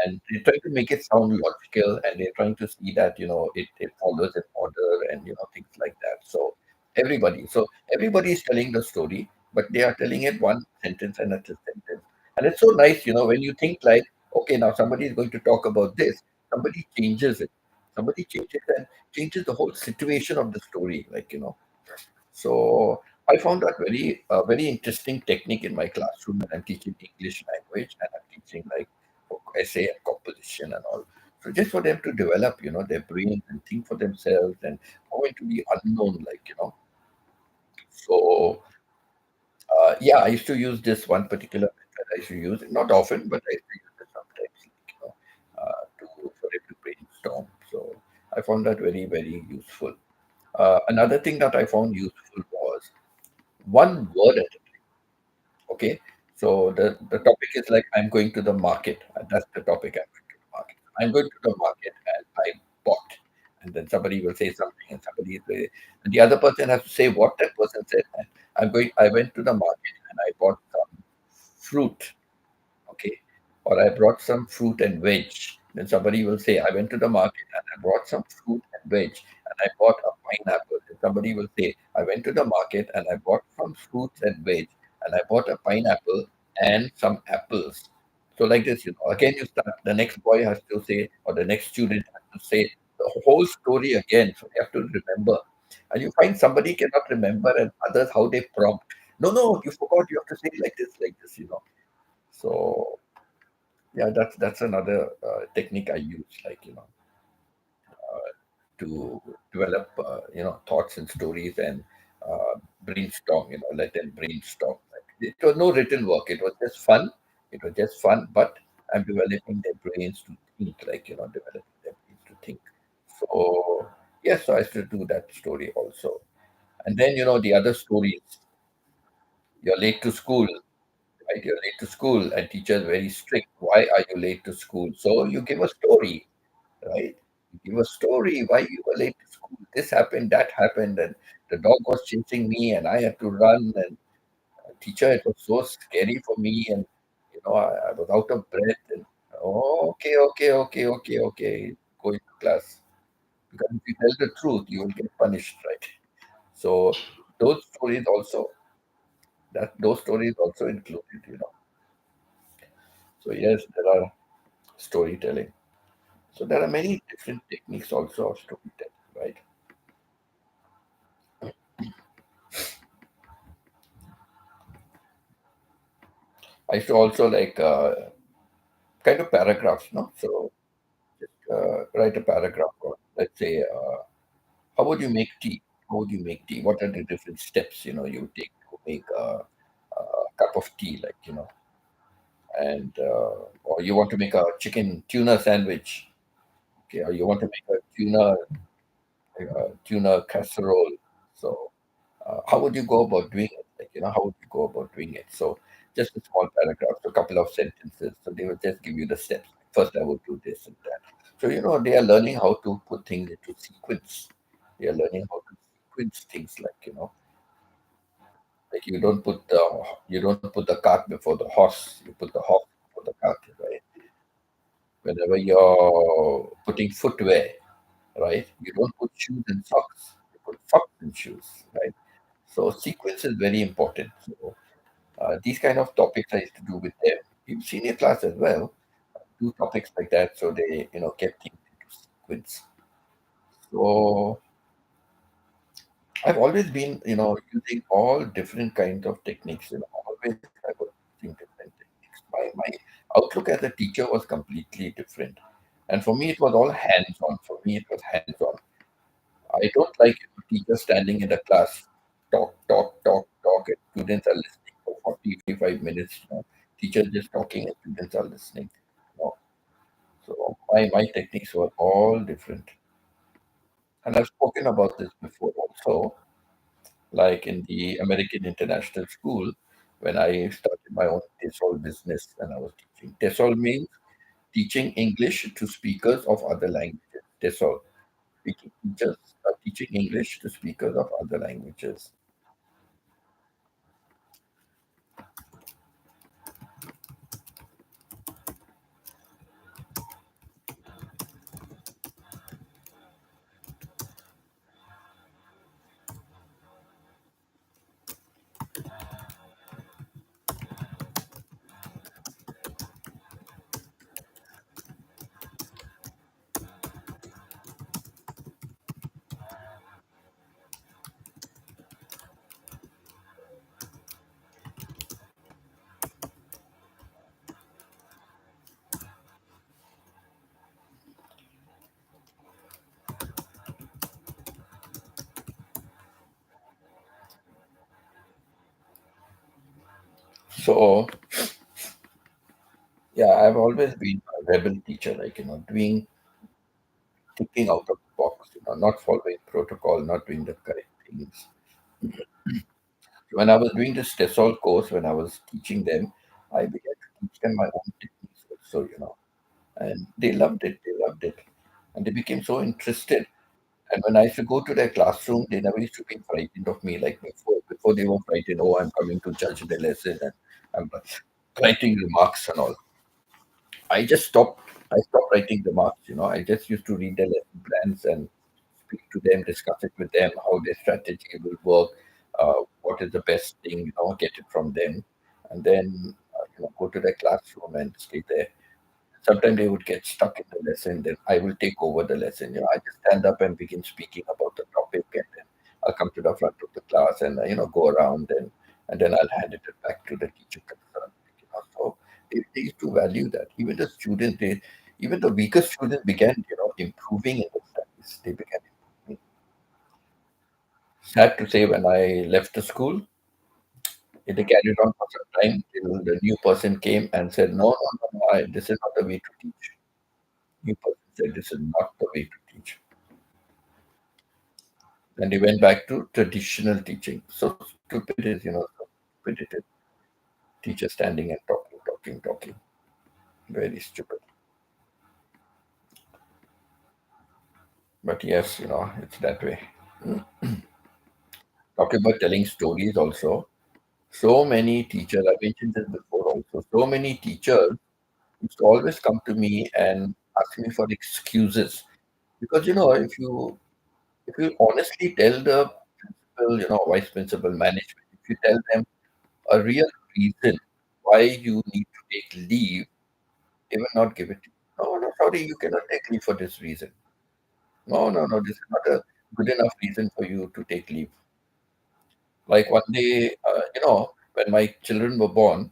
and they're trying to make it sound logical, and they're trying to see that it follows an order, and things like that. So everybody is telling the story, but they are telling it one sentence and it's a sentence. And it's so nice, when you think like, okay, now somebody is going to talk about this, somebody changes it. Somebody changes and changes the whole situation of the story, So I found that very interesting technique in my classroom when I'm teaching English language and I'm teaching like essay and composition and all. So just for them to develop, their brain and think for themselves and go into the unknown, so. Yeah, I used to use this one particular method. I used to use it not often, but I used to use it sometimes, for it to brainstorm. So I found that very useful. Another thing that I found useful was one word at a time. Okay, so the topic is like I'm going to the market. That's the topic. I'm going to the market. I'm going to the market and I bought. And then somebody will say something, and and the other person has to say what that person said. And I went to the market and I bought some fruit, okay, or I brought some fruit and veg. Then somebody will say, I went to the market and I brought some fruit and veg, and I bought a pineapple. And somebody will say, I went to the market and I bought some fruits and veg, and I bought a pineapple and some apples. So like this, again you start. The next boy has to say, or the next student has to say the whole story again. So you have to remember. And you find somebody cannot remember, and others how they prompt. No, no, you forgot. You have to say it like this. So yeah, that's another technique I use, to develop, thoughts and stories and brainstorm. Let them brainstorm. Like, it was no written work. It was just fun. It was just fun, but I'm developing their brains to think, developing their brains to think. So yes, so I should do that story also. And then the other stories. You're late to school, right? You're late to school, and teacher's very strict. Why are you late to school? So you give a story, right? You give a story why you were late to school. This happened, that happened, and the dog was chasing me, and I had to run. And teacher, it was so scary for me, and I was out of breath. And okay, okay, okay, okay, okay, go into class, because if you tell the truth, you will get punished, right? So those stories also, that those stories also included. So yes, there are storytelling. So there are many different techniques also of storytelling, right? I used to also like kind of paragraphs, no? So write a paragraph on, let's say, how would you make tea? How would you make tea? What are the different steps, you take to make a cup of tea, like, and or you want to make a chicken tuna sandwich, okay, or you want to make a tuna casserole. So, how would you go about doing it? Like, how would you go about doing it? So, just a small paragraph, a couple of sentences. So, they will just give you the steps. First, I would do this and that. So, they are learning how to put things into sequence. They are learning how to sequence things like you don't put the cart before the horse. You put the horse before the cart, right? Whenever you're putting footwear, right? You don't put shoes and socks. You put socks and shoes, right? So sequence is very important. So these kind of topics I used to do with them in senior class as well. Do topics like that so they get things into sequence. So I've always been using all different kinds of techniques. Always I was using different techniques. My outlook as a teacher was completely different, and for me it was all hands on. For me it was hands on. I don't like teachers standing in the class, talk, talk, talk, talk, and students are listening for 40, 45 minutes. Teachers just talking and students are listening. You know. So my techniques were all different. And I've spoken about this before also, like in the American International School, when I started my own TESOL business and I was teaching. TESOL means teaching English to speakers of other languages. TESOL. Speaking teachers are teaching English to speakers of other languages. So yeah, I've always been a rebel teacher, like doing thinking out of the box, not following protocol, not doing the correct things. When I was doing this TESOL course, when I was teaching them, I began to teach them my own techniques also, and they loved it. They loved it, and they became so interested. And when I used to go to their classroom, they never used to be frightened of me like before. Before they were frightened, oh, I'm coming to judge the lesson and I'm writing remarks and all. I just stopped. I stopped writing remarks. I just used to read their lesson plans and speak to them, discuss it with them, how their strategy will work, what is the best thing. Get it from them, and then go to their classroom and stay there. Sometimes they would get stuck in the lesson, then I will take over the lesson. I just stand up and begin speaking about the topic, and then I'll come to the front of the class and go around and then I'll hand it back to the teacher concerned. So they used to value that. Even the students, even the weaker students began improving in the studies. They began improving. Sad to say, when I left the school, they carried on for some time till the new person came and said, no, no, no, no, this is not the way to teach. New person said, this is not the way to teach. And he went back to traditional teaching. So stupid is, so stupid it is. Teacher standing and talking, talking, talking. Very stupid. But yes, it's that way. Talking about telling stories also. So many teachers, I mentioned this before also, so many teachers used to always come to me and ask me for excuses. Because, if you honestly tell the principal, vice principal, management, if you tell them a real reason why you need to take leave, they will not give it to you. No, no, sorry, you cannot take leave for this reason. No, no, no, this is not a good enough reason for you to take leave. Like one day, when my children were born,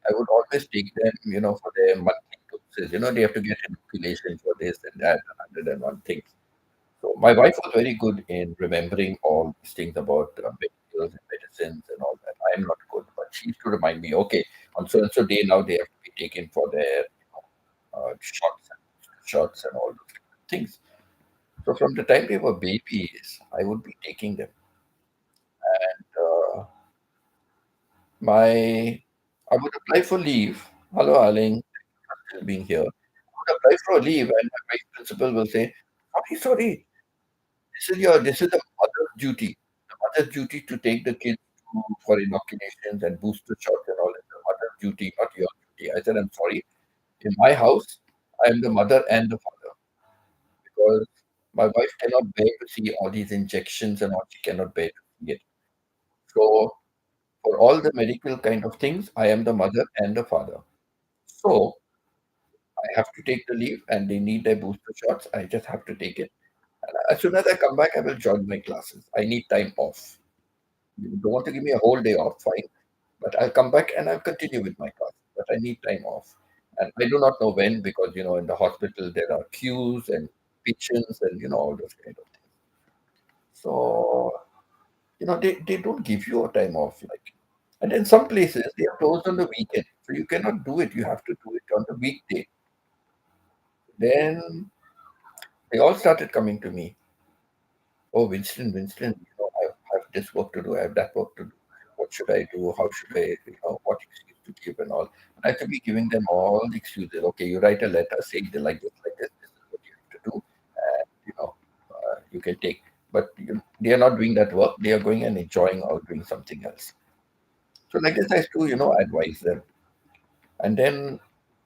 I would always take them, for their monthly doses. They have to get inoculation for this and that, 101 things. So my wife was very good in remembering all these things about medicals and medicines and all that. I am not good, but she used to remind me, okay, on so and so day now they have to be taken for their shots and all those kind of things. So from the time they were babies, I would be taking them. Uh, my I would apply for leave. Hello, Arling, still being here. I would apply for a leave, and my vice principal will say, "Sorry, sorry, this is the mother's duty. The mother's duty to take the kids for inoculations and booster shots and all. It's the mother's duty, not your duty." I said, "I'm sorry. In my house, I am the mother and the father because my wife cannot bear to see all these injections and all. She cannot bear to see it. So for all the medical kind of things, I am the mother and the father. So I have to take the leave, and they need their booster shots. I just have to take it. And as soon as I come back, I will join my classes. I need time off. You don't want to give me a whole day off, fine. But I'll come back and I'll continue with my class. But I need time off. And I do not know when because, in the hospital there are queues and patients and, all those kind of things. So, they don't give you a time off. And in some places, they are closed on the weekend. So you cannot do it. You have to do it on the weekday. Then they all started coming to me. Oh, Winston, I have this work to do, I have that work to do. What should I do? How should I, what excuse to give and all. And I have to be giving them all the excuses. Okay, you write a letter saying they like this is what you have to do. And, you can take. But they are not doing that work. They are going and enjoying or doing something else. So like this, I have to, advise them. And then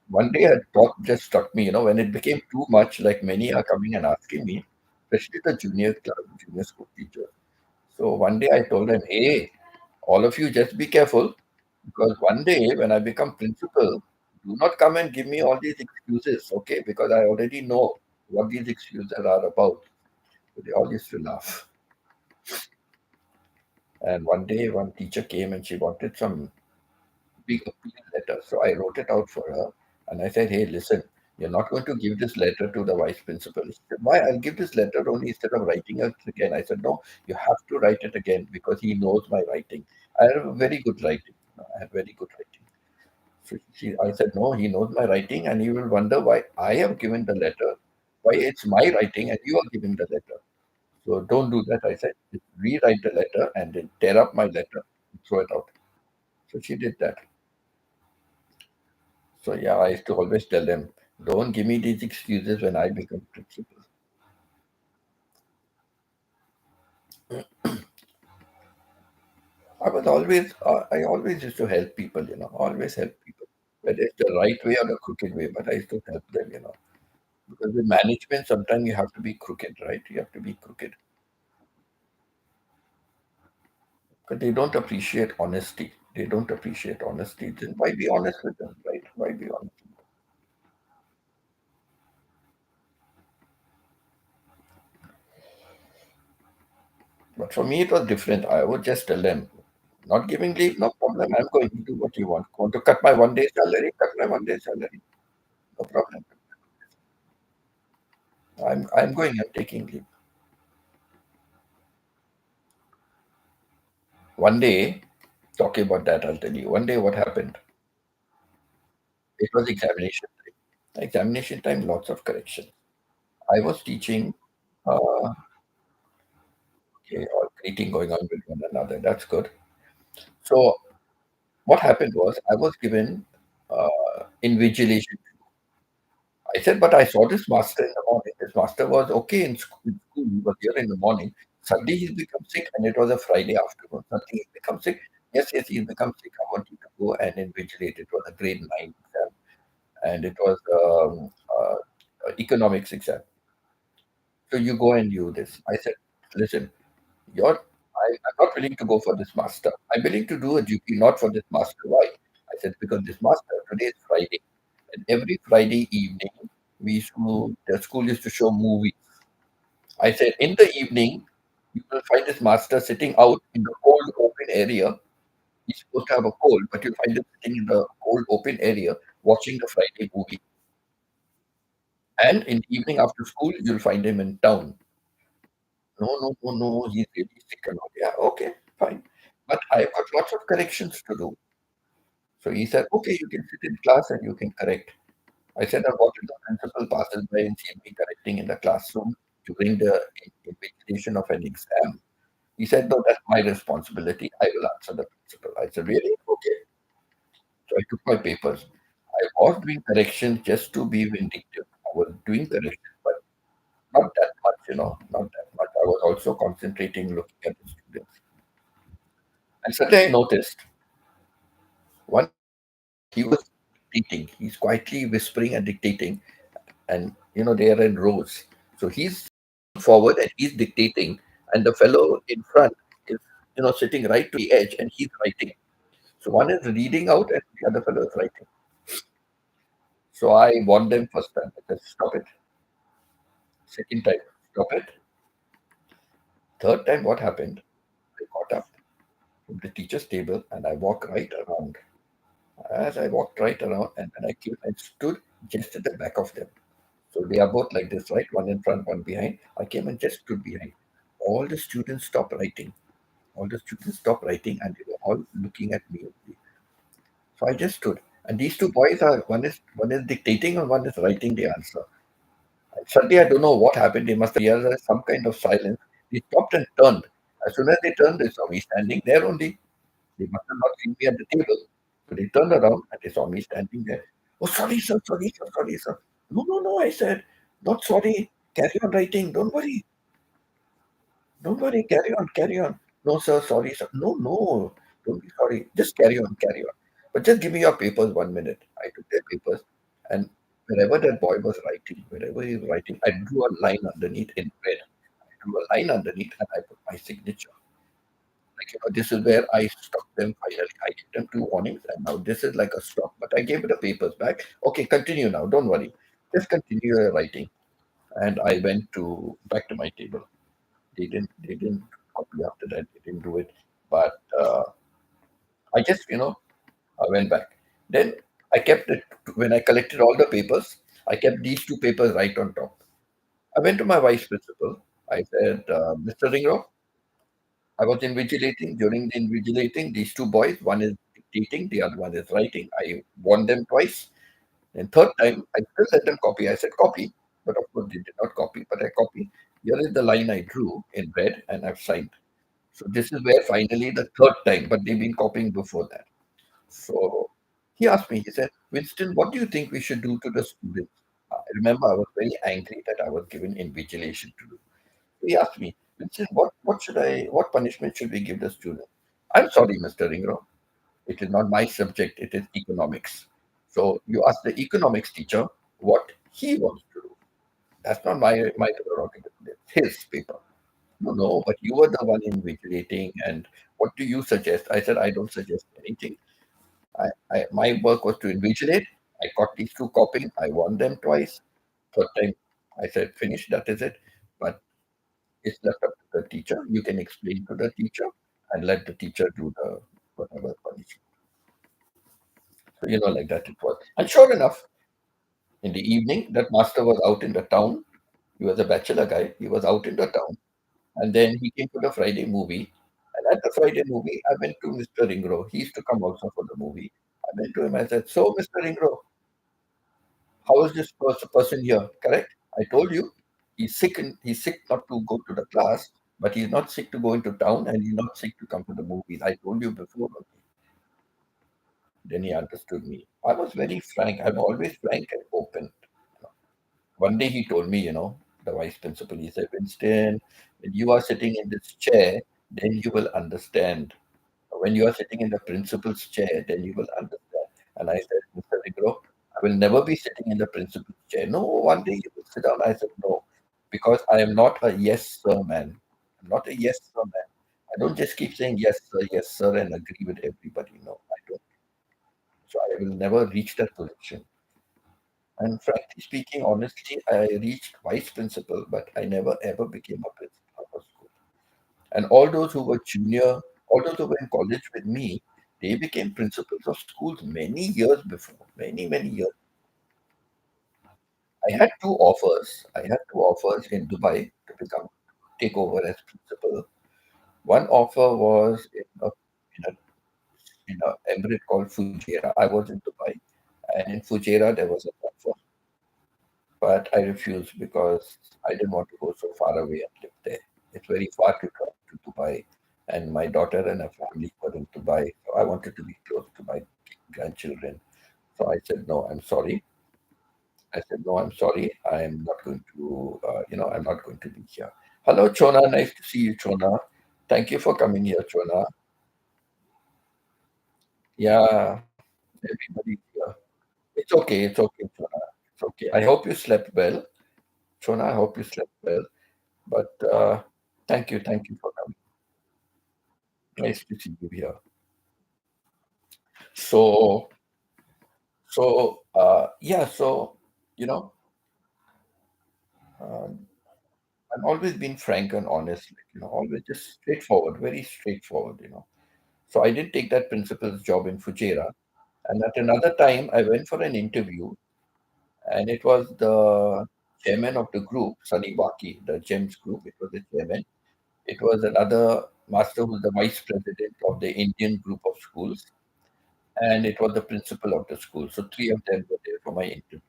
one day a thought just struck me, when it became too much, like many are coming and asking me, especially the junior class, junior school teachers. So one day I told them, hey, all of you just be careful because one day when I become principal, do not come and give me all these excuses, okay? Because I already know what these excuses are about. So they all used to laugh. And one day one teacher came and she wanted some big appeal letter. So I wrote it out for her and I said, hey, listen, you're not going to give this letter to the vice principal. She said, why? I'll give this letter only instead of writing it again. I said, no, you have to write it again because he knows my writing. I have very good writing. I have very good writing. So I said, no, he knows my writing and he will wonder why I have given the letter, why it's my writing and you are giving the letter. So don't do that. I said, just rewrite the letter and then tear up my letter and throw it out. So she did that. So yeah, I used to always tell them, don't give me these excuses when I become principal. I always used to help people, always help people. Whether it's the right way or the crooked way, but I used to help them. Because with management, sometimes you have to be crooked, right? You have to be crooked. Because they don't appreciate honesty. They don't appreciate honesty. Then why be honest with them, right? Why be honest? But for me, it was different. I would just tell them, not giving leave, no problem. I'm going to do what you want to cut my 1 day salary? Cut my 1 day salary. No problem. I'm going, I'm taking leave. One day, talking about that, I'll tell you. One day, what happened? It was examination time. Examination time, lots of correction. I was teaching, okay, or greeting going on with one another. That's good. So, what happened was, I was given invigilation. I said, but I saw this master in the morning. This master was okay in school. He was here in the morning. Suddenly he's become sick, and it was a Friday afternoon. Suddenly he's become sick. Yes, yes, he's become sick. I want you to go and invigilate. It was a grade 9 exam, and it was economics exam. So you go and do this. I said, listen, I'm not willing to go for this master. I'm willing to do a duty not for this master. Why? I said, because this master, today is Friday. And every Friday evening, the school used to show movies. I said, in the evening, you will find this master sitting out in the cold open area He's supposed to have a cold, but you'll find him sitting in the cold open area watching the Friday movie. And in the evening after school, you'll find him in town. No, no, no, no, he's really sick and all. Yeah, okay, fine. But I've got lots of corrections to do. So he said, okay, you can sit in class and you can correct. I said, what if the principal passes by and sees me correcting in the classroom during the invigilation of an exam? He said, no, that's my responsibility. I will answer the principal. I said, really? Okay. So I took my papers. I was doing corrections just to be vindictive. I was doing corrections, but not that much, not that much. I was also concentrating, looking at the students. And suddenly I noticed one he was dictating. He's quietly whispering and dictating, and they are in rows. So he's forward and he's dictating, and the fellow in front is sitting right to the edge, and he's writing. So one is reading out, and the other fellow is writing. So I warned them first time. I said, stop it. Second time, stop it. Third time, what happened? I got up from the teacher's table and I walked right around. As I walked right around, and then I came and stood just at the back of them. So they are both like this, right? One in front, one behind. I came and just stood behind. All the students stopped writing. All the students stopped writing and they were all looking at me only. So I just stood. And these two boys are one is dictating and one is writing the answer. And suddenly I don't know what happened. They must have realized some kind of silence. They stopped and turned. As soon as they turned, they saw me standing there only. They must have not seen me at the table. So they turned around and they saw me standing there. Oh, sorry, sir, sorry, sir, sorry, sir. No, no, no, I said, not sorry. Carry on writing. Don't worry. Don't worry. Carry on, carry on. No, sir, sorry, sir. No, no. Don't be sorry. Just carry on, carry on. But just give me your papers 1 minute. I took their papers and wherever that boy was writing, wherever he was writing, I drew a line underneath in red. I drew a line underneath and I put my signature. Like, this is where I stopped them finally. I gave them two warnings, and now this is like a stop. But I gave the papers back. Okay, continue now. Don't worry. Just continue your writing. And I went to back to my table. They didn't copy after that. They didn't do it. But I just I went back. Then I kept it when I collected all the papers. I kept these two papers right on top. I went to my vice principal. I said, Mr. Ringo, I was invigilating. During the invigilating, these two boys, one is dictating, the other one is writing. I warned them twice. Then third time, I still let them copy. I said copy, but of course they did not copy. But I copy. Here is the line I drew in red, and I've signed. So this is where finally the third time, but they've been copying before that. So he asked me. He said, Winston, what do you think we should do to the students? I remember I was very angry that I was given invigilation to do. He asked me, Vincent, what punishment should we give the student? I'm sorry, Mr. Ringro. It is not my subject, it is economics. So you ask the economics teacher what he wants to do. That's not my prerogative. It's his paper. No, no, but you were the one invigilating, and what do you suggest? I said, I don't suggest anything. My work was to invigilate. I got these two copying. I won them twice. Third time, I said, finish, that is it. But it's left up to the teacher. You can explain to the teacher and let the teacher do the whatever punishment. So, like that it was. And sure enough, in the evening, that master was out in the town. He was a bachelor guy. He was out in the town. And then he came to the Friday movie. And at the Friday movie, I went to Mr. Ringro. He used to come also for the movie. I went to him. I said, so, Mr. Ringro, how is this person here? Correct? I told you he's sick not to go to the class, but he's not sick to go into town and he's not sick to come to the movies. I told you before. Okay. Then he understood me. I was very frank. I'm always frank and open. One day he told me, the vice principal, he said, Winston, when you are sitting in this chair, then you will understand. When you are sitting in the principal's chair, then you will understand. And I said, Mr. Vigro, I will never be sitting in the principal's chair. No, one day you will sit down. I said, no, because I am not a yes, sir man. I'm not a yes, sir man. I don't just keep saying yes, sir, and agree with everybody. No, I don't. So I will never reach that position. And frankly speaking, honestly, I reached vice principal, but I never ever became a principal of a school. And all those who were junior, all those who were in college with me, they became principals of schools many years before, many years. I had two offers. I had two offers in Dubai to become take over as principal. One offer was in a, in a emirate called Fujairah. I was in Dubai, and in Fujairah there was an offer, but I refused because I didn't want to go so far away and live there. It's very far to travel to Dubai, and my daughter and her family were in Dubai, so I wanted to be close to my grandchildren. So I said, no, I'm sorry. I said, no, I'm sorry. I'm not going to, I'm not going to be here. Hello, Chona. Nice to see you, Chona. Thank you for coming here, Chona. Yeah, everybody's here. It's okay. It's okay, Chona. It's okay. I hope you slept well. Chona, I hope you slept well. But thank you. Thank you for coming. Nice to see you here. So, yeah, you know, um, I've always been frank and honest, always just straightforward, very straightforward. So I did take that principal's job in Fujairah. And at another time, I went for an interview, and it was the chairman of the group, Sunny Baki, the GEMS group. It was the chairman. It was another master who's the vice president of the Indian group of schools, and it was the principal of the school. So three of them were there for my interview.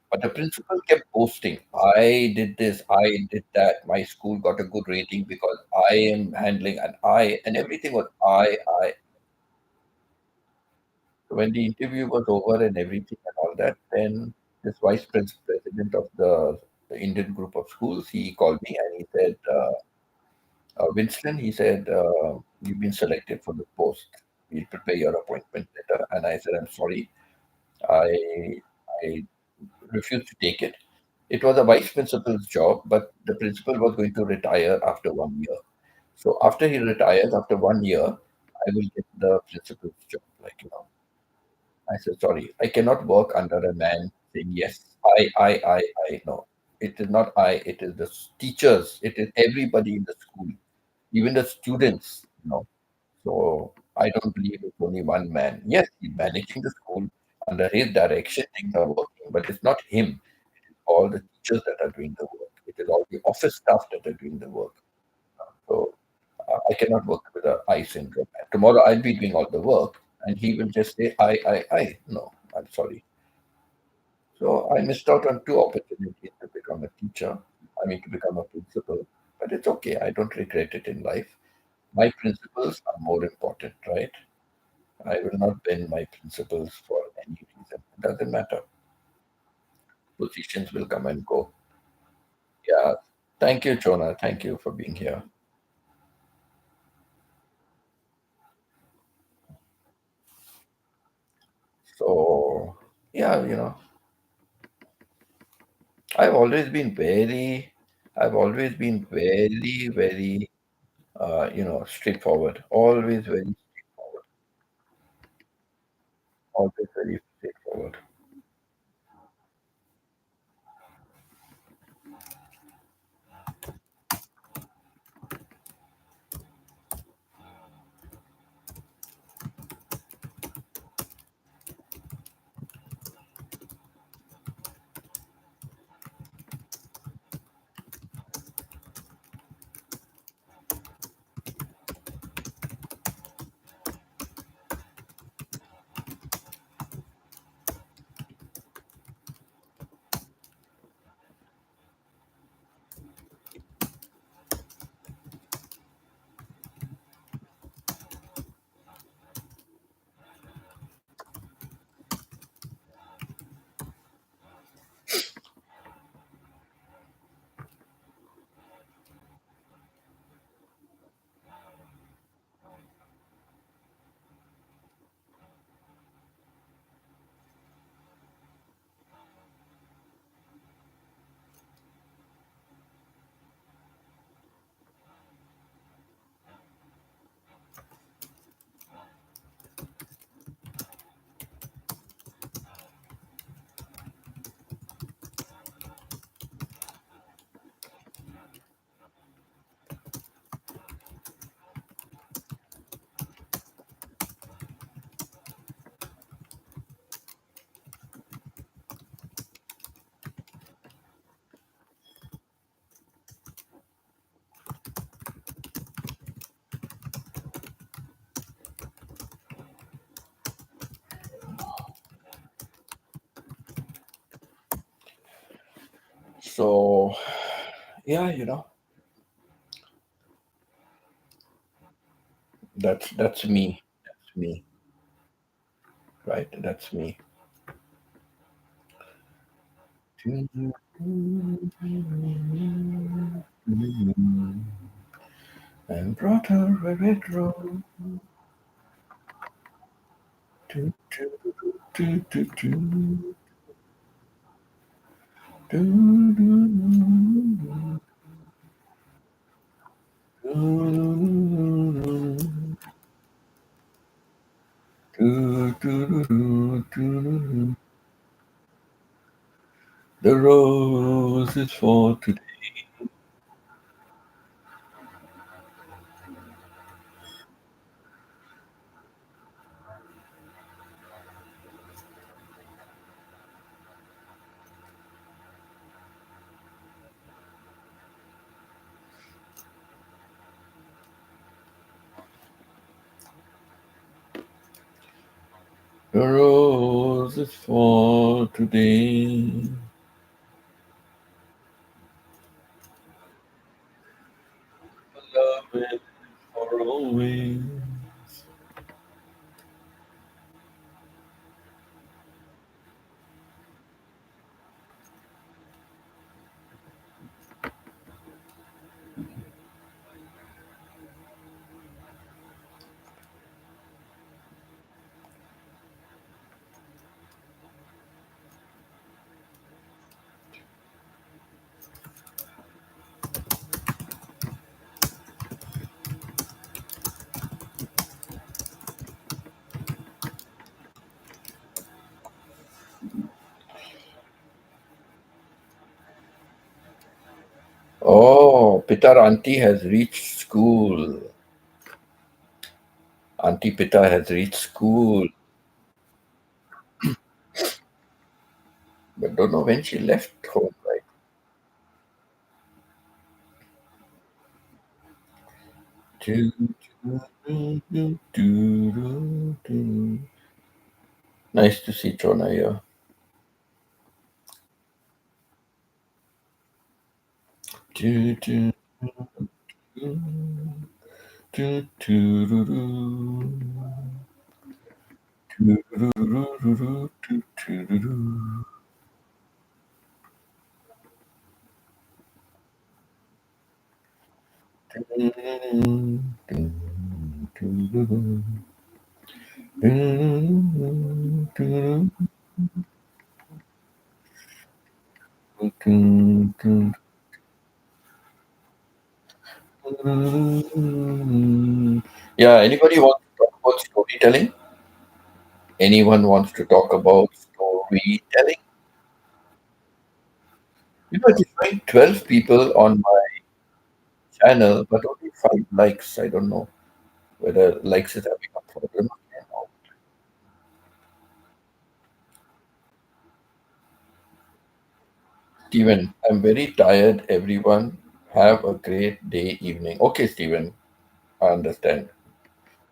But the principal kept boasting, I did this, I did that. My school got a good rating because I am handling, and everything was I. When the interview was over and everything and all that, then this president of the Indian group of schools, he called me and he said, Winston, he said, you've been selected for the post. We'll prepare your appointment letter. And I said, I'm sorry, I, I refused to take it. It was a vice principal's job, but the principal was going to retire after 1 year. So after he retires, after 1 year, I will get the principal's job. I said, sorry, I cannot work under a man saying, yes, I. No, it is not I, it is the teachers, it is everybody in the school, even the students. So I don't believe it's only one man. Yes, he's managing the school under his direction, things are working, but it's not him. It is all the teachers that are doing the work. It is all the office staff that are doing the work. So I cannot work with a I syndrome. Tomorrow I'll be doing all the work, and he will just say I. No, I'm sorry. So I missed out on two opportunities to become a teacher. I mean, to become a principal. But it's okay. I don't regret it in life. My principles are more important, right? I will not bend my principles for any reason. It doesn't matter. Positions will come and go. Yeah. Thank you, Jonah. Thank you for being here. So, yeah, I've always been very, I've always been very, straightforward. Always very straightforward. Always very straightforward. So, yeah, that's me. That's me, right? That's me. And brought her a red rose. Do, do, do, do, do, do, do, do, do, do, do, do. The rose is for today. The rose is for today. Love it for always. Oh, Pitar Auntie has reached school. Auntie Pita has reached school, but don't know when she left home, right? Do, do, do, do, do, do. Nice to see Chona here. Do, do, do, do, do, do, do. Do, do, do, do, do, do, do, do, do. Yeah, anybody want to talk about storytelling? Anyone wants to talk about storytelling? It's showing 12 people on my channel, but only 5 likes. I don't know whether likes is having a problem. Steven, I'm very tired. Everyone, have a great day, evening. Okay, Steven, I understand.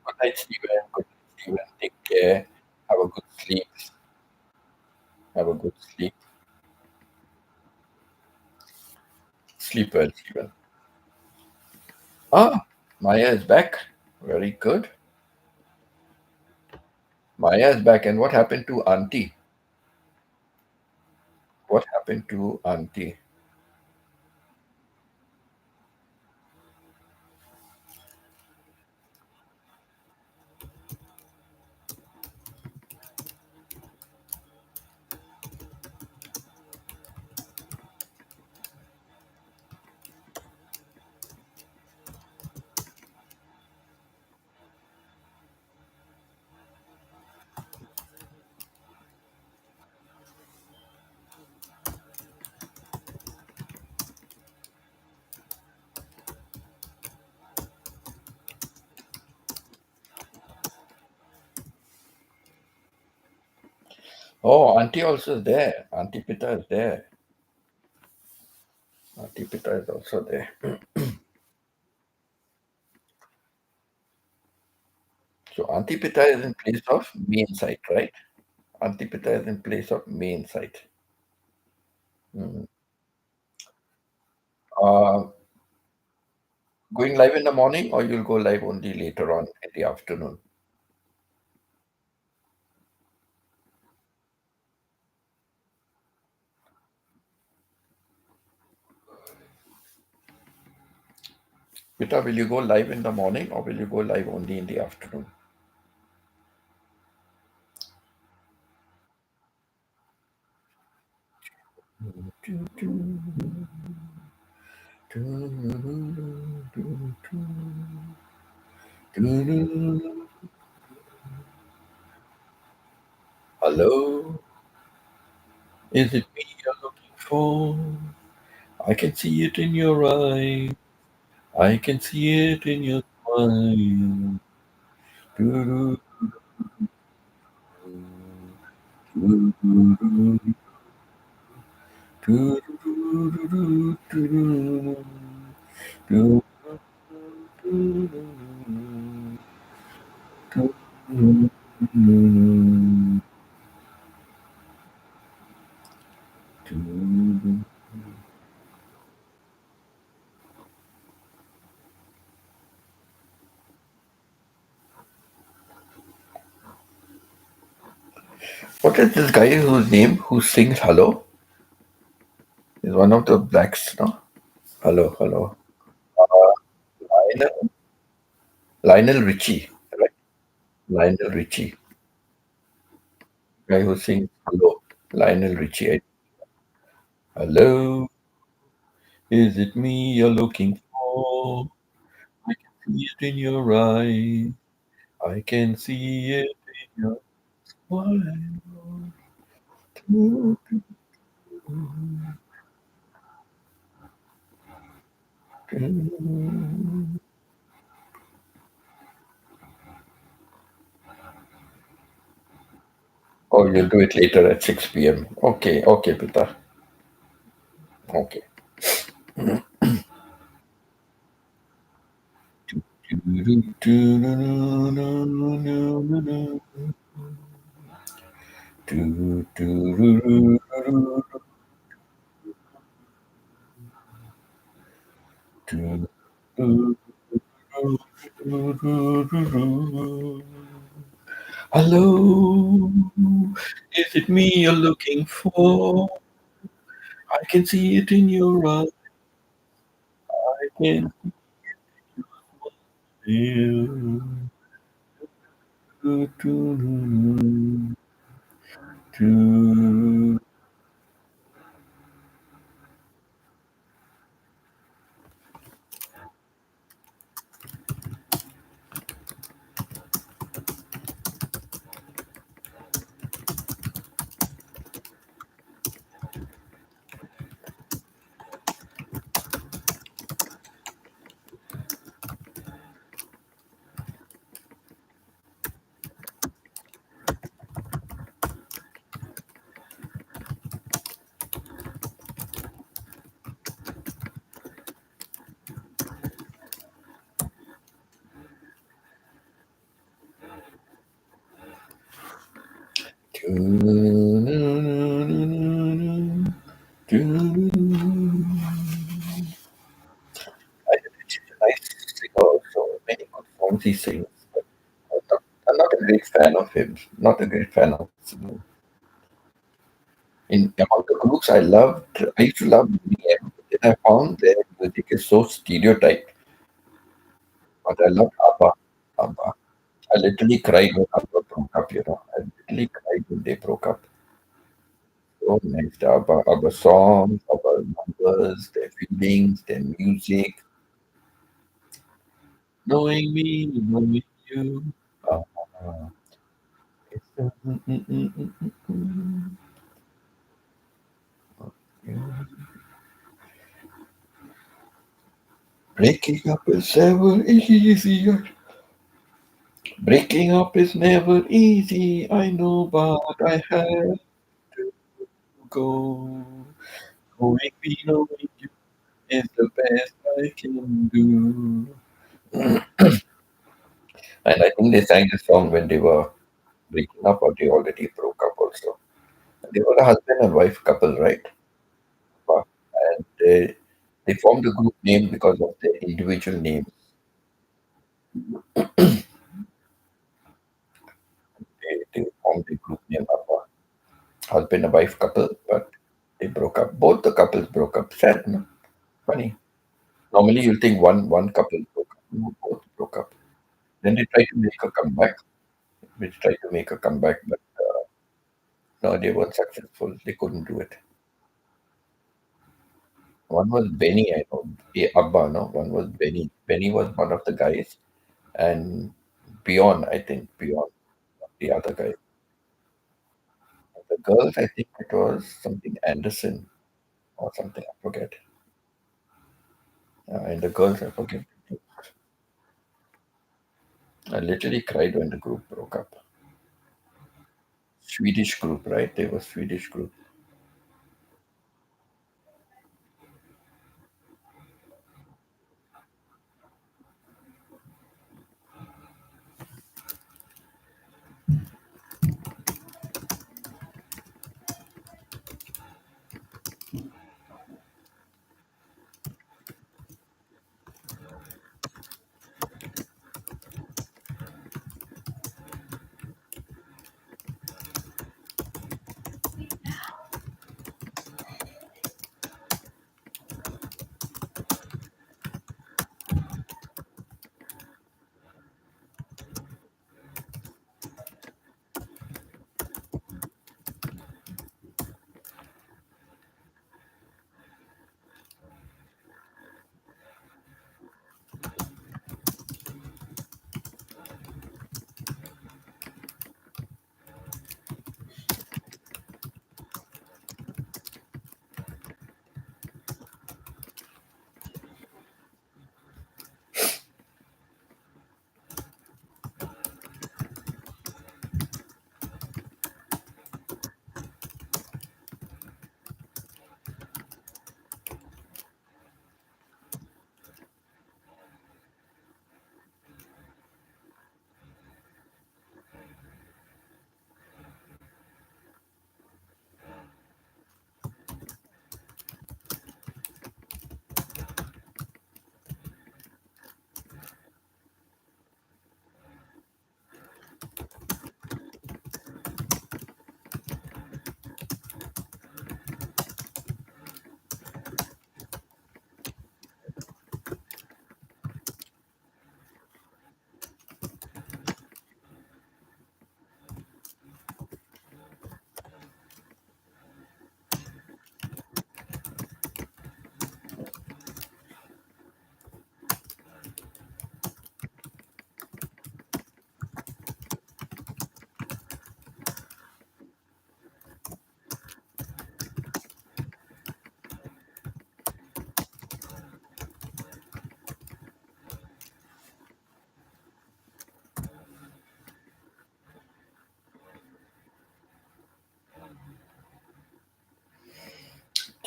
Good night, Steven. Good night, Steven. Take care. Have a good sleep. Have a good sleep. Sleep well, Steven. Ah, Maya is back. Very good. Maya is back. And what happened to Auntie? What happened to Auntie? Oh, Auntie also is there. Auntie Pita is there. Auntie Pita is also there. So Auntie Pita is in place of main site, right? Auntie Pita is in place of main site. Hmm. Uh, Going live in the morning, or you'll go live only later on in the afternoon? Vita, will you go live in the morning, or will you go live only in the afternoon? Hello, is it me you're looking for? I can see it in your eye. I can see it in your smile. Doo-doo, doo-doo, doo-doo, doo-doo, doo-doo, doo-doo, doo-doo. What is this guy whose name who sings hello? Is one of the blacks, no? Hello, hello. Lionel, Lionel Richie, right? Lionel Richie, guy who sings hello. Lionel Richie. Hello, is it me you're looking for? I can see it in your eye. I can see it in your smile. Oh, you'll do it later at 6 p.m. Okay, okay, Peter. Okay. Hello, is it me you're looking for? I can see it in your eyes. I can feel. He's a nice singer also. Many good songs he sings. But I'm not a great fan of him. Not a great fan of him. In among the groups I used to love BM. Then I found their music is so stereotyped. But I loved ABBA. ABBA. I literally cried when ABBA broke up, you know. I literally cried when they broke up. So nice. The ABBA songs, ABBA numbers, their feelings, their music. Knowing me, knowing you. Uh, it's yeah. Breaking up is never easy. Breaking up is never easy. I know, but I have to go. Knowing me, knowing you is the best I can do. And I think they sang the song when they were breaking up, or they already broke up also. They were a husband and wife couple, right? And They formed a group name because of their individual names. They formed a group name Abba. Husband and wife couple, but they broke up. Both the couples broke up. Sad, no? Funny. Normally you'll think one couple broke up. No, both broke up. Then they tried to make a comeback. Which tried to make a comeback, but no, they weren't successful. They couldn't do it. One was Benny, I know. Abba, no? One was Benny. Benny was one of the guys, and Beyond, I think, Beyond, the other guy. The girls, I think it was something Anderson or something, I forget. And the girls, I forget. I literally cried when the group broke up. Swedish group, right? They were Swedish group.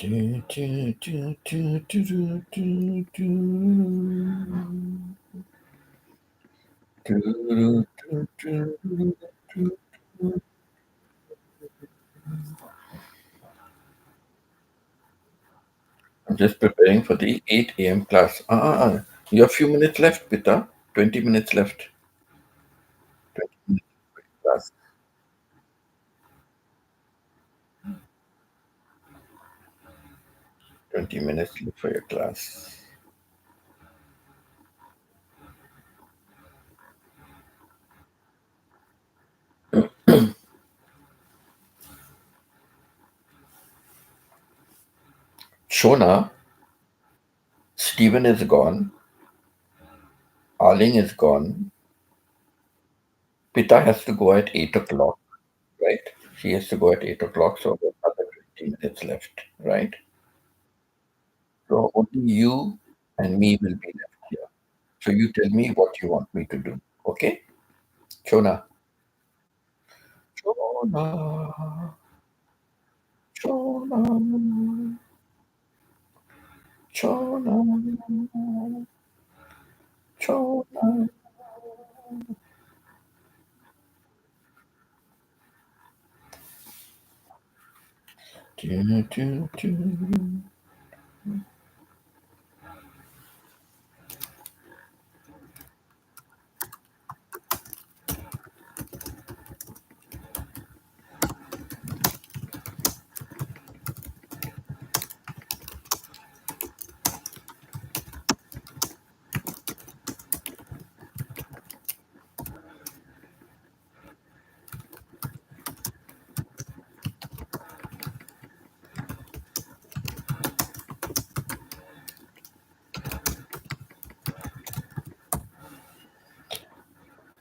I'm just preparing for the 8 a.m. class. You have a few minutes left, Pita. 20 minutes left. 20 minutes for your class. 20 minutes left for your class. Shona, Stephen is gone. Arling is gone. Pita has to go at 8 o'clock, right? She has to go at 8 o'clock, so another 20 minutes left, right? So only you and me will be left here. So you tell me what you want me to do. Okay? Shona. Shona. Shona. Shona. Shona. Do, do, do.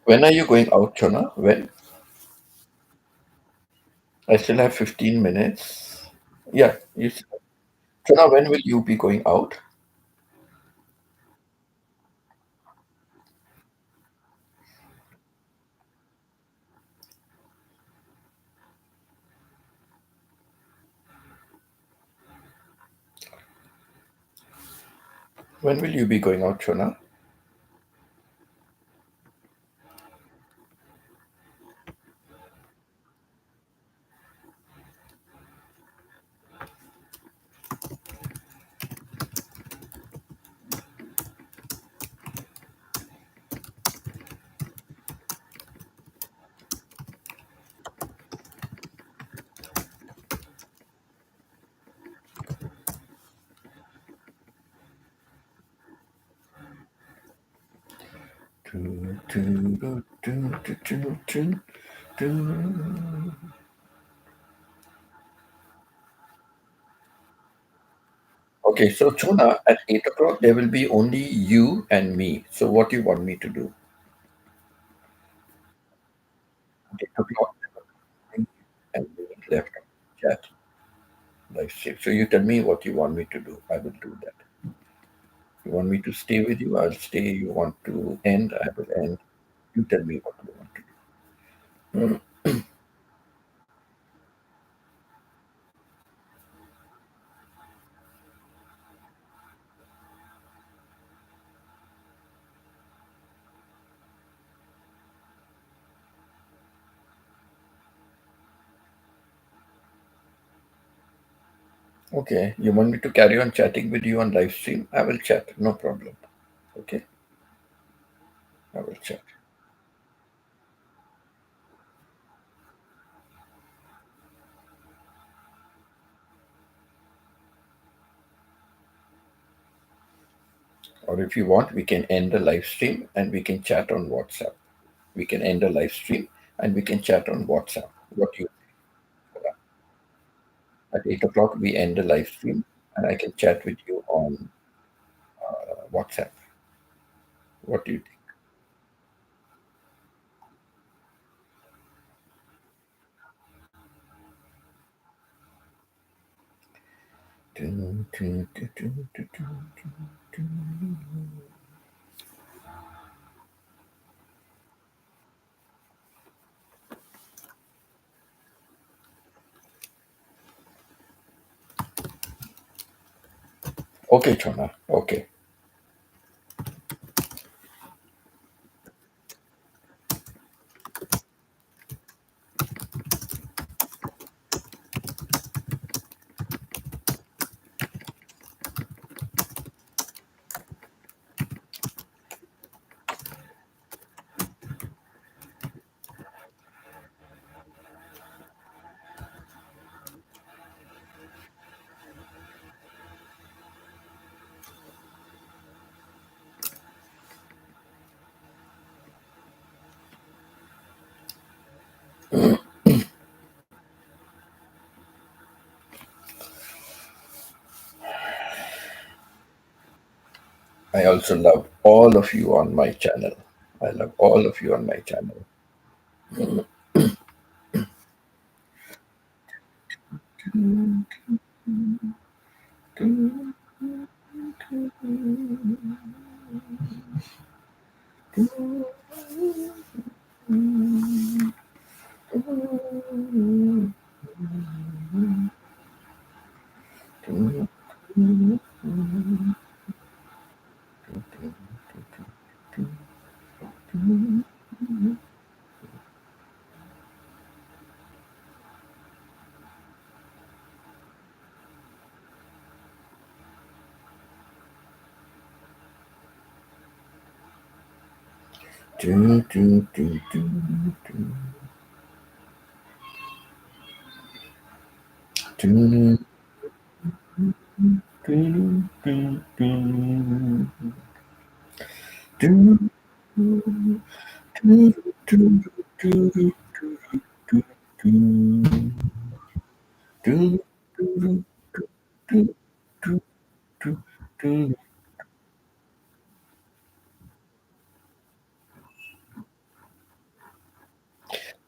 When are you going out, Chona? When? I still have 15 minutes. Yeah. Chona, when will you be going out? When will you be going out, Chona? Okay, so Chona, at 8 o'clock, there will be only you and me. So what do you want me to do? 8 o'clock, and we left chat live stream. So you tell me what you want me to do. I will do that. You want me to stay with you? I'll stay. You want to end? I will end. You tell me what you want to do. Okay, you want me to carry on chatting with you on live stream? I will chat. No problem. Okay, I will chat. Or if you want, we can end the live stream and we can chat on WhatsApp. We can end the live stream and we can chat on WhatsApp. What do you At 8 o'clock, we end the live stream and I can chat with you on WhatsApp. What do you think? Okay, Chona. Okay. I also love all of you on my channel. I love all of you on my channel.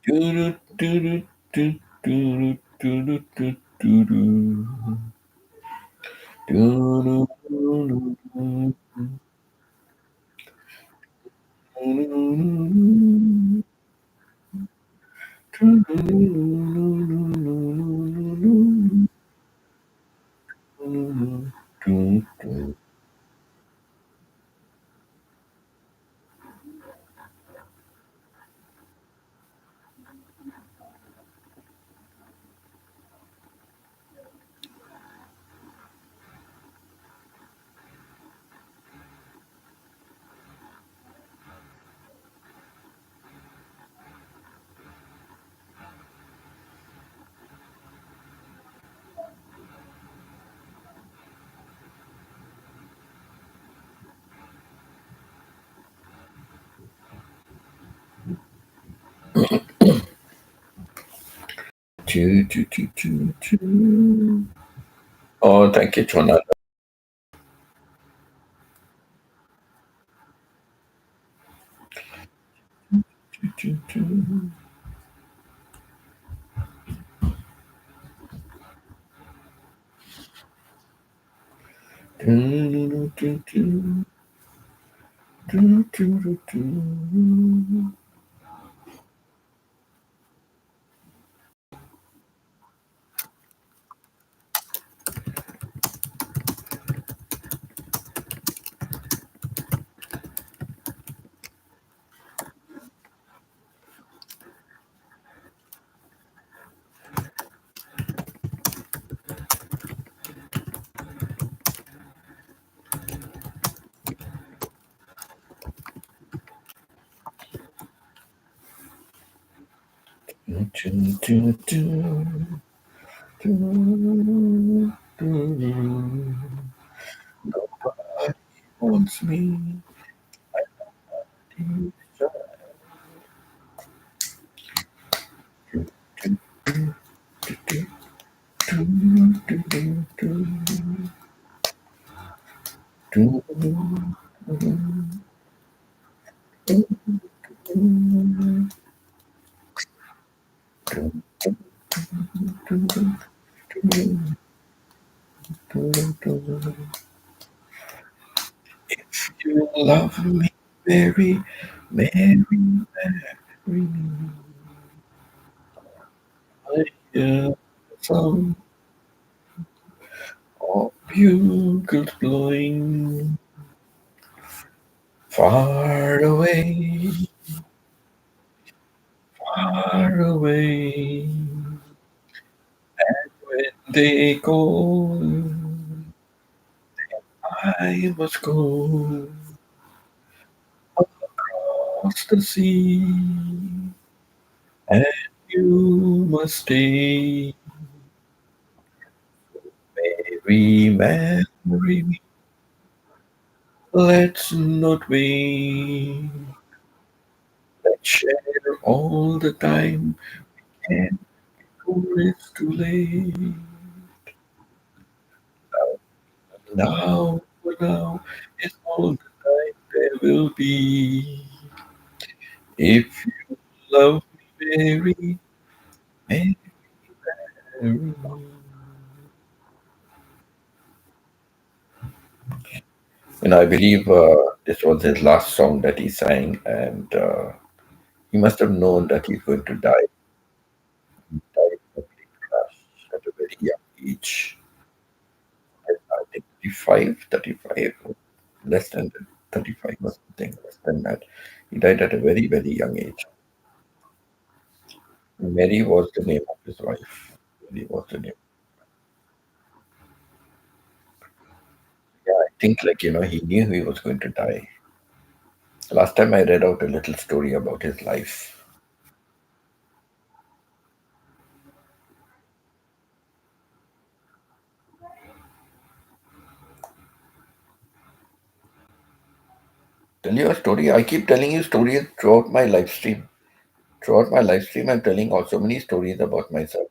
Do do do do do do do do do. Do do do do. Oh, thank you, Jonathan. Wants me. If you love me, Mary, Mary, Mary, I hear the sound of bugles blowing far away, far away. When they go, I must go across the sea, and you must stay. Mary, marry me, let's not wait. Let's share all the time, and before it's too late. Now, for now, is all the time there will be. If you love me, Mary, marry me. And I believe this was his last song that he sang, and he must have known that he's going to die. He died in a plane crash at a very young age. I think 35, 35, less than 35 or something, less than that. He died at a very, very young age. Mary was the name of his wife. Mary was the name. Yeah, I think he knew he was going to die. Last time I read out a little story about his life. Tell you a story. I keep telling you stories throughout my live stream. Throughout my live stream, I'm telling also many stories about myself.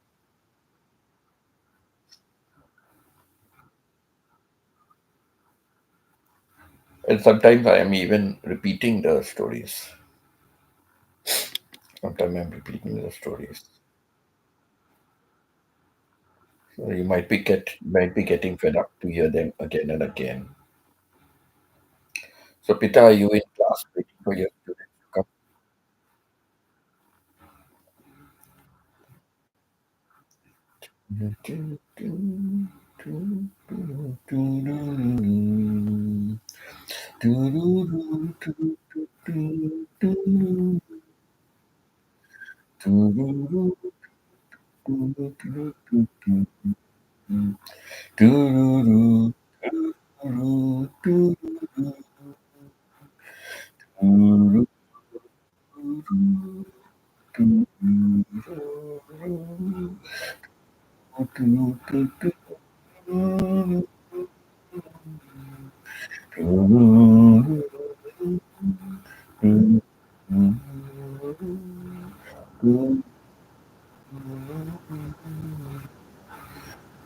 And sometimes I am even repeating the stories. Sometimes I'm repeating the stories. So you might be getting fed up to hear them again and again. So Pita, are you in class waiting for your students to come?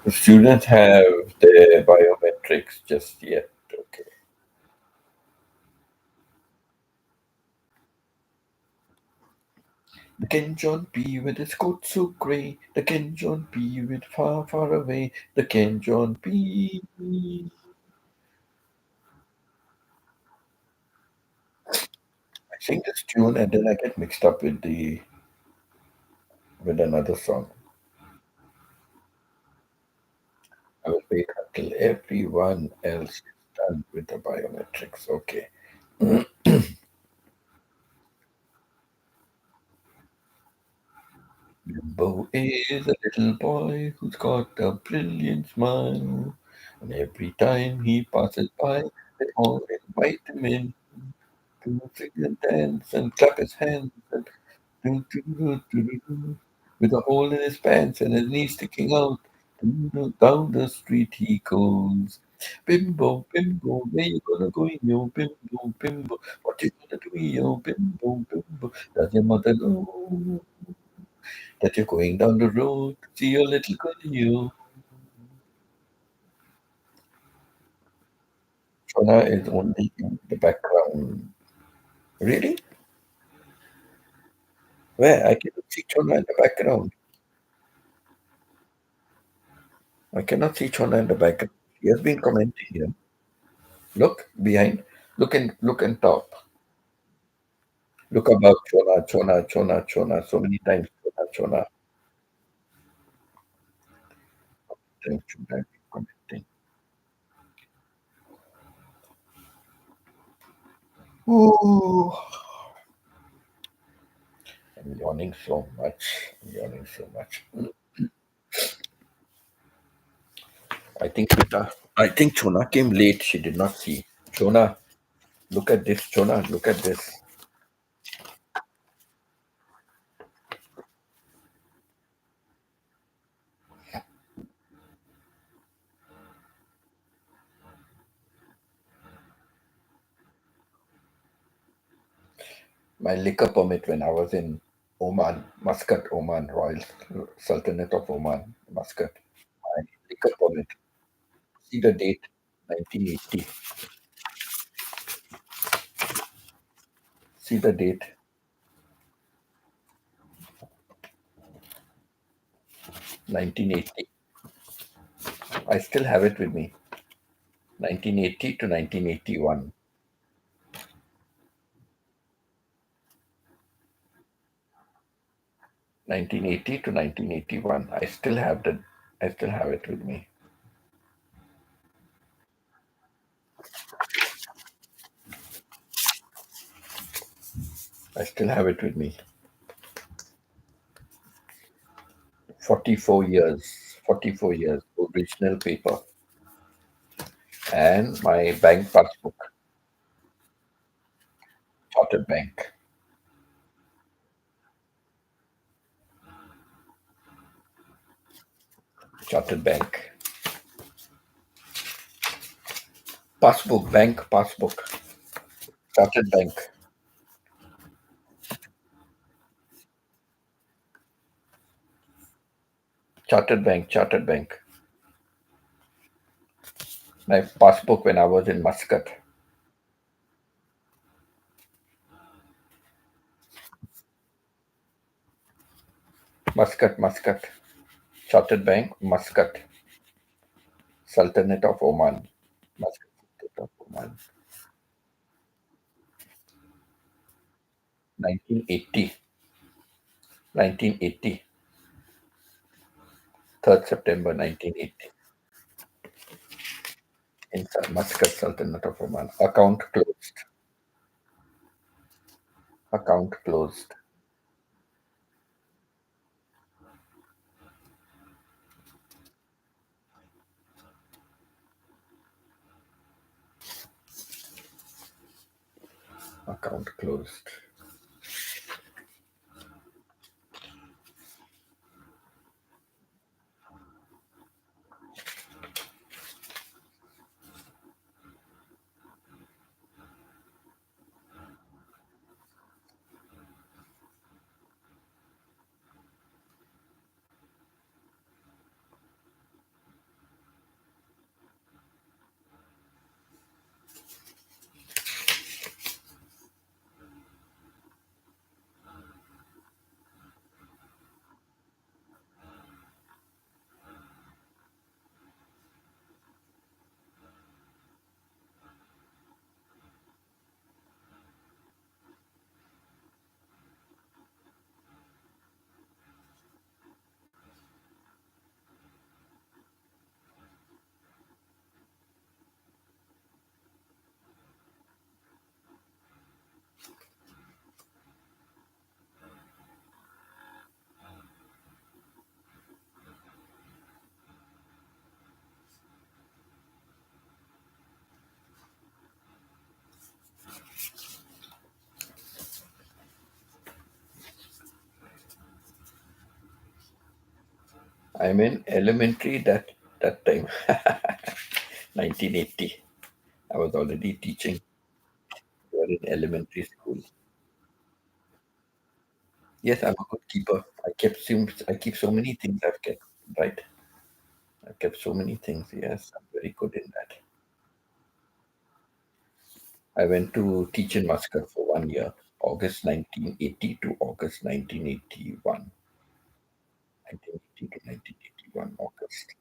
The students have their biometrics just yet. Okay. The Ken John P with his coat so grey. The Ken John P with far, far away. The Ken John P. I sing this tune and then I get mixed up with another song. I will wait until everyone else is done with the biometrics. Okay. Bimbo is a little boy who's got a brilliant smile. And every time he passes by, they all invite him in to sing and dance and clap his hands and do, do, do, do, do, do, with a hole in his pants and his knee sticking out. Down the street he goes. Bimbo, bimbo, where you gonna go, yo? Bimbo, bimbo, what you gonna do, yo? Bimbo, bimbo, does your mother know that you're going down the road to see your little girl, yo? Chona is only in the background. Really? Where? I cannot see Chona in the background. I cannot see Chona in the background. He has been commenting here. Look behind. Look and top. Look above Chona, Chona, Chona, Chona. So many times Chona, Chona. Times Chona commenting. Ooh, I'm yawning so much. I'm yawning so much. I think Chona came late. She did not see. Chona, look at this. Chona, look at this. My liquor permit when I was in Oman, Muscat, Oman, Royal Sultanate of Oman, Muscat. My liquor permit. See the date, 1980. See the date, 1980. I still have it with me. 1980 to 1981. 1980 to 1981. I still have it with me. I still have it with me. 44 years. 44 years. Original paper. And my bank passbook. Chartered Bank. Chartered Bank. Passbook. Bank passbook. Chartered Bank. Chartered Bank. Chartered Bank. My passbook when I was in Muscat. Muscat, Muscat. Chartered Bank, Muscat, Sultanate of Oman. Muscat, Sultanate of Oman. 1980. 1980. 3rd September 1980. In Muscat, Sultanate of Oman. Account closed. Account closed. Account closed. I'm in elementary that time. 1980. I was already teaching. We were in elementary school. Yes, I'm a good keeper. I keep so many things I've kept, right? I've kept so many things. Yes, I'm very good in that. I went to teach in Muscat for 1 year, August 1980 to August 1981. 1980 to 1981, August.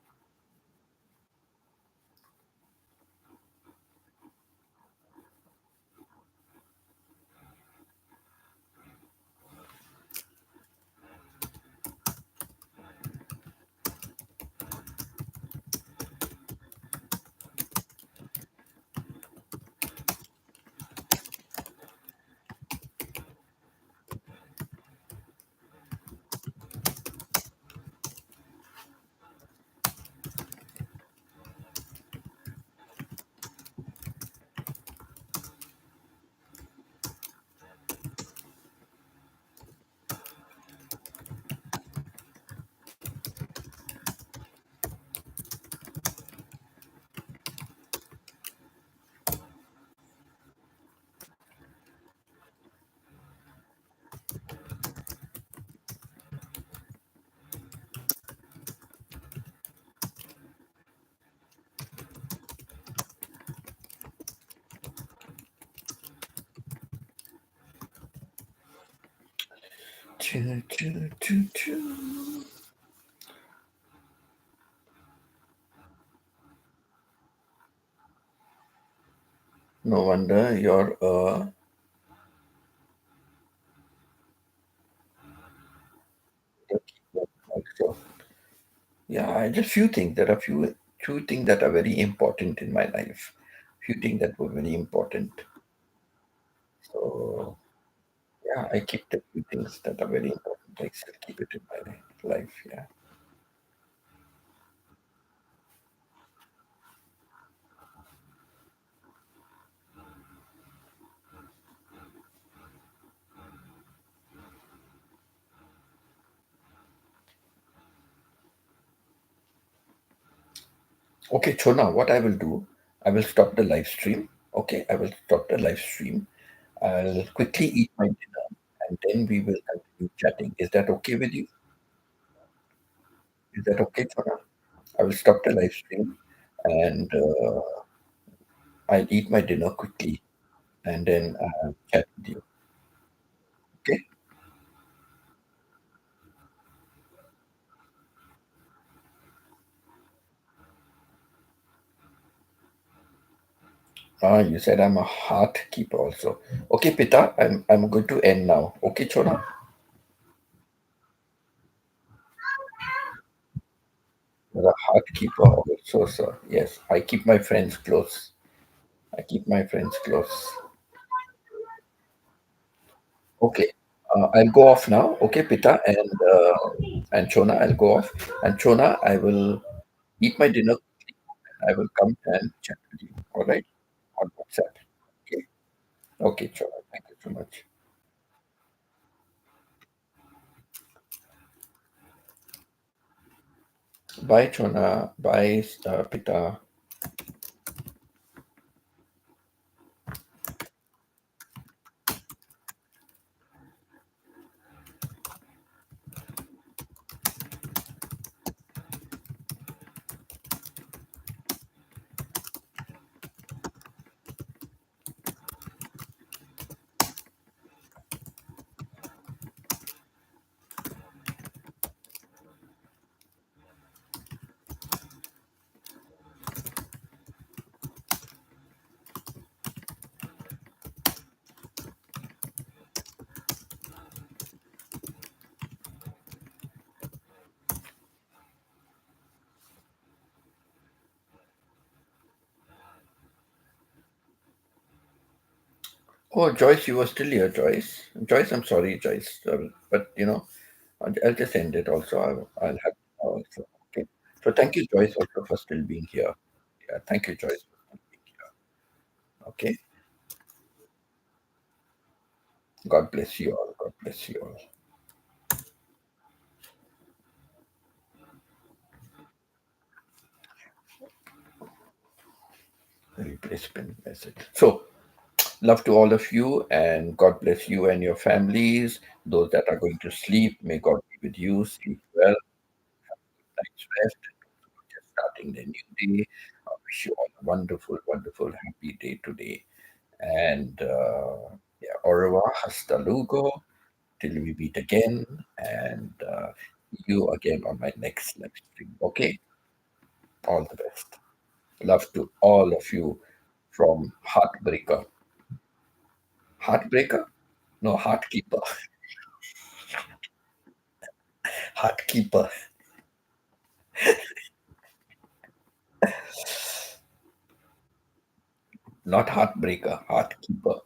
Choo, choo, choo, choo. No wonder you're a keeper also. Yeah, just few things. There are few things that are very important in my life. Few things that were very important. So yeah, I keep the few things that are very important. I still keep it in my life. Yeah. Okay, Chona, what I will do, I will stop the live stream. Okay, I will stop the live stream. I'll quickly eat my dinner and then we will continue chatting. Is that okay with you? Is that okay, Chona? I will stop the live stream and I'll eat my dinner quickly and then chat with you. Okay? Ah, you said I'm a heart keeper also. Okay, Pita, I'm going to end now. Okay, Chona? You're a heart keeper also, sir. Yes, I keep my friends close. I keep my friends close. Okay. I'll go off now. Okay, Pita and Chona, I'll go off. And Chona, I will eat my dinner. I will come and chat with you. All right? On WhatsApp. Okay. Okay, Chona. Thank you so much. Bye, Chona. Bye, Pita. Oh, Joyce, you were still here, Joyce. Joyce, I'm sorry, Joyce. But, I'll just end it also. I'll have also. Okay. So thank you, Joyce, also for still being here. Yeah, thank you, Joyce, for still being here. Okay. God bless you all. God bless you all. Replacement message. So, love to all of you, and God bless you and your families. Those that are going to sleep, may God be with you. Sleep well. Night's rest. Just starting the new day. I wish you all a wonderful, wonderful, happy day today. And yeah, au revoir, hasta luego, till we meet again, and see you again on my next live stream. Okay, all the best. Love to all of you from Heartbreaker. Heartbreaker? No, Heartkeeper. Heartkeeper, not Heartbreaker. Heartkeeper.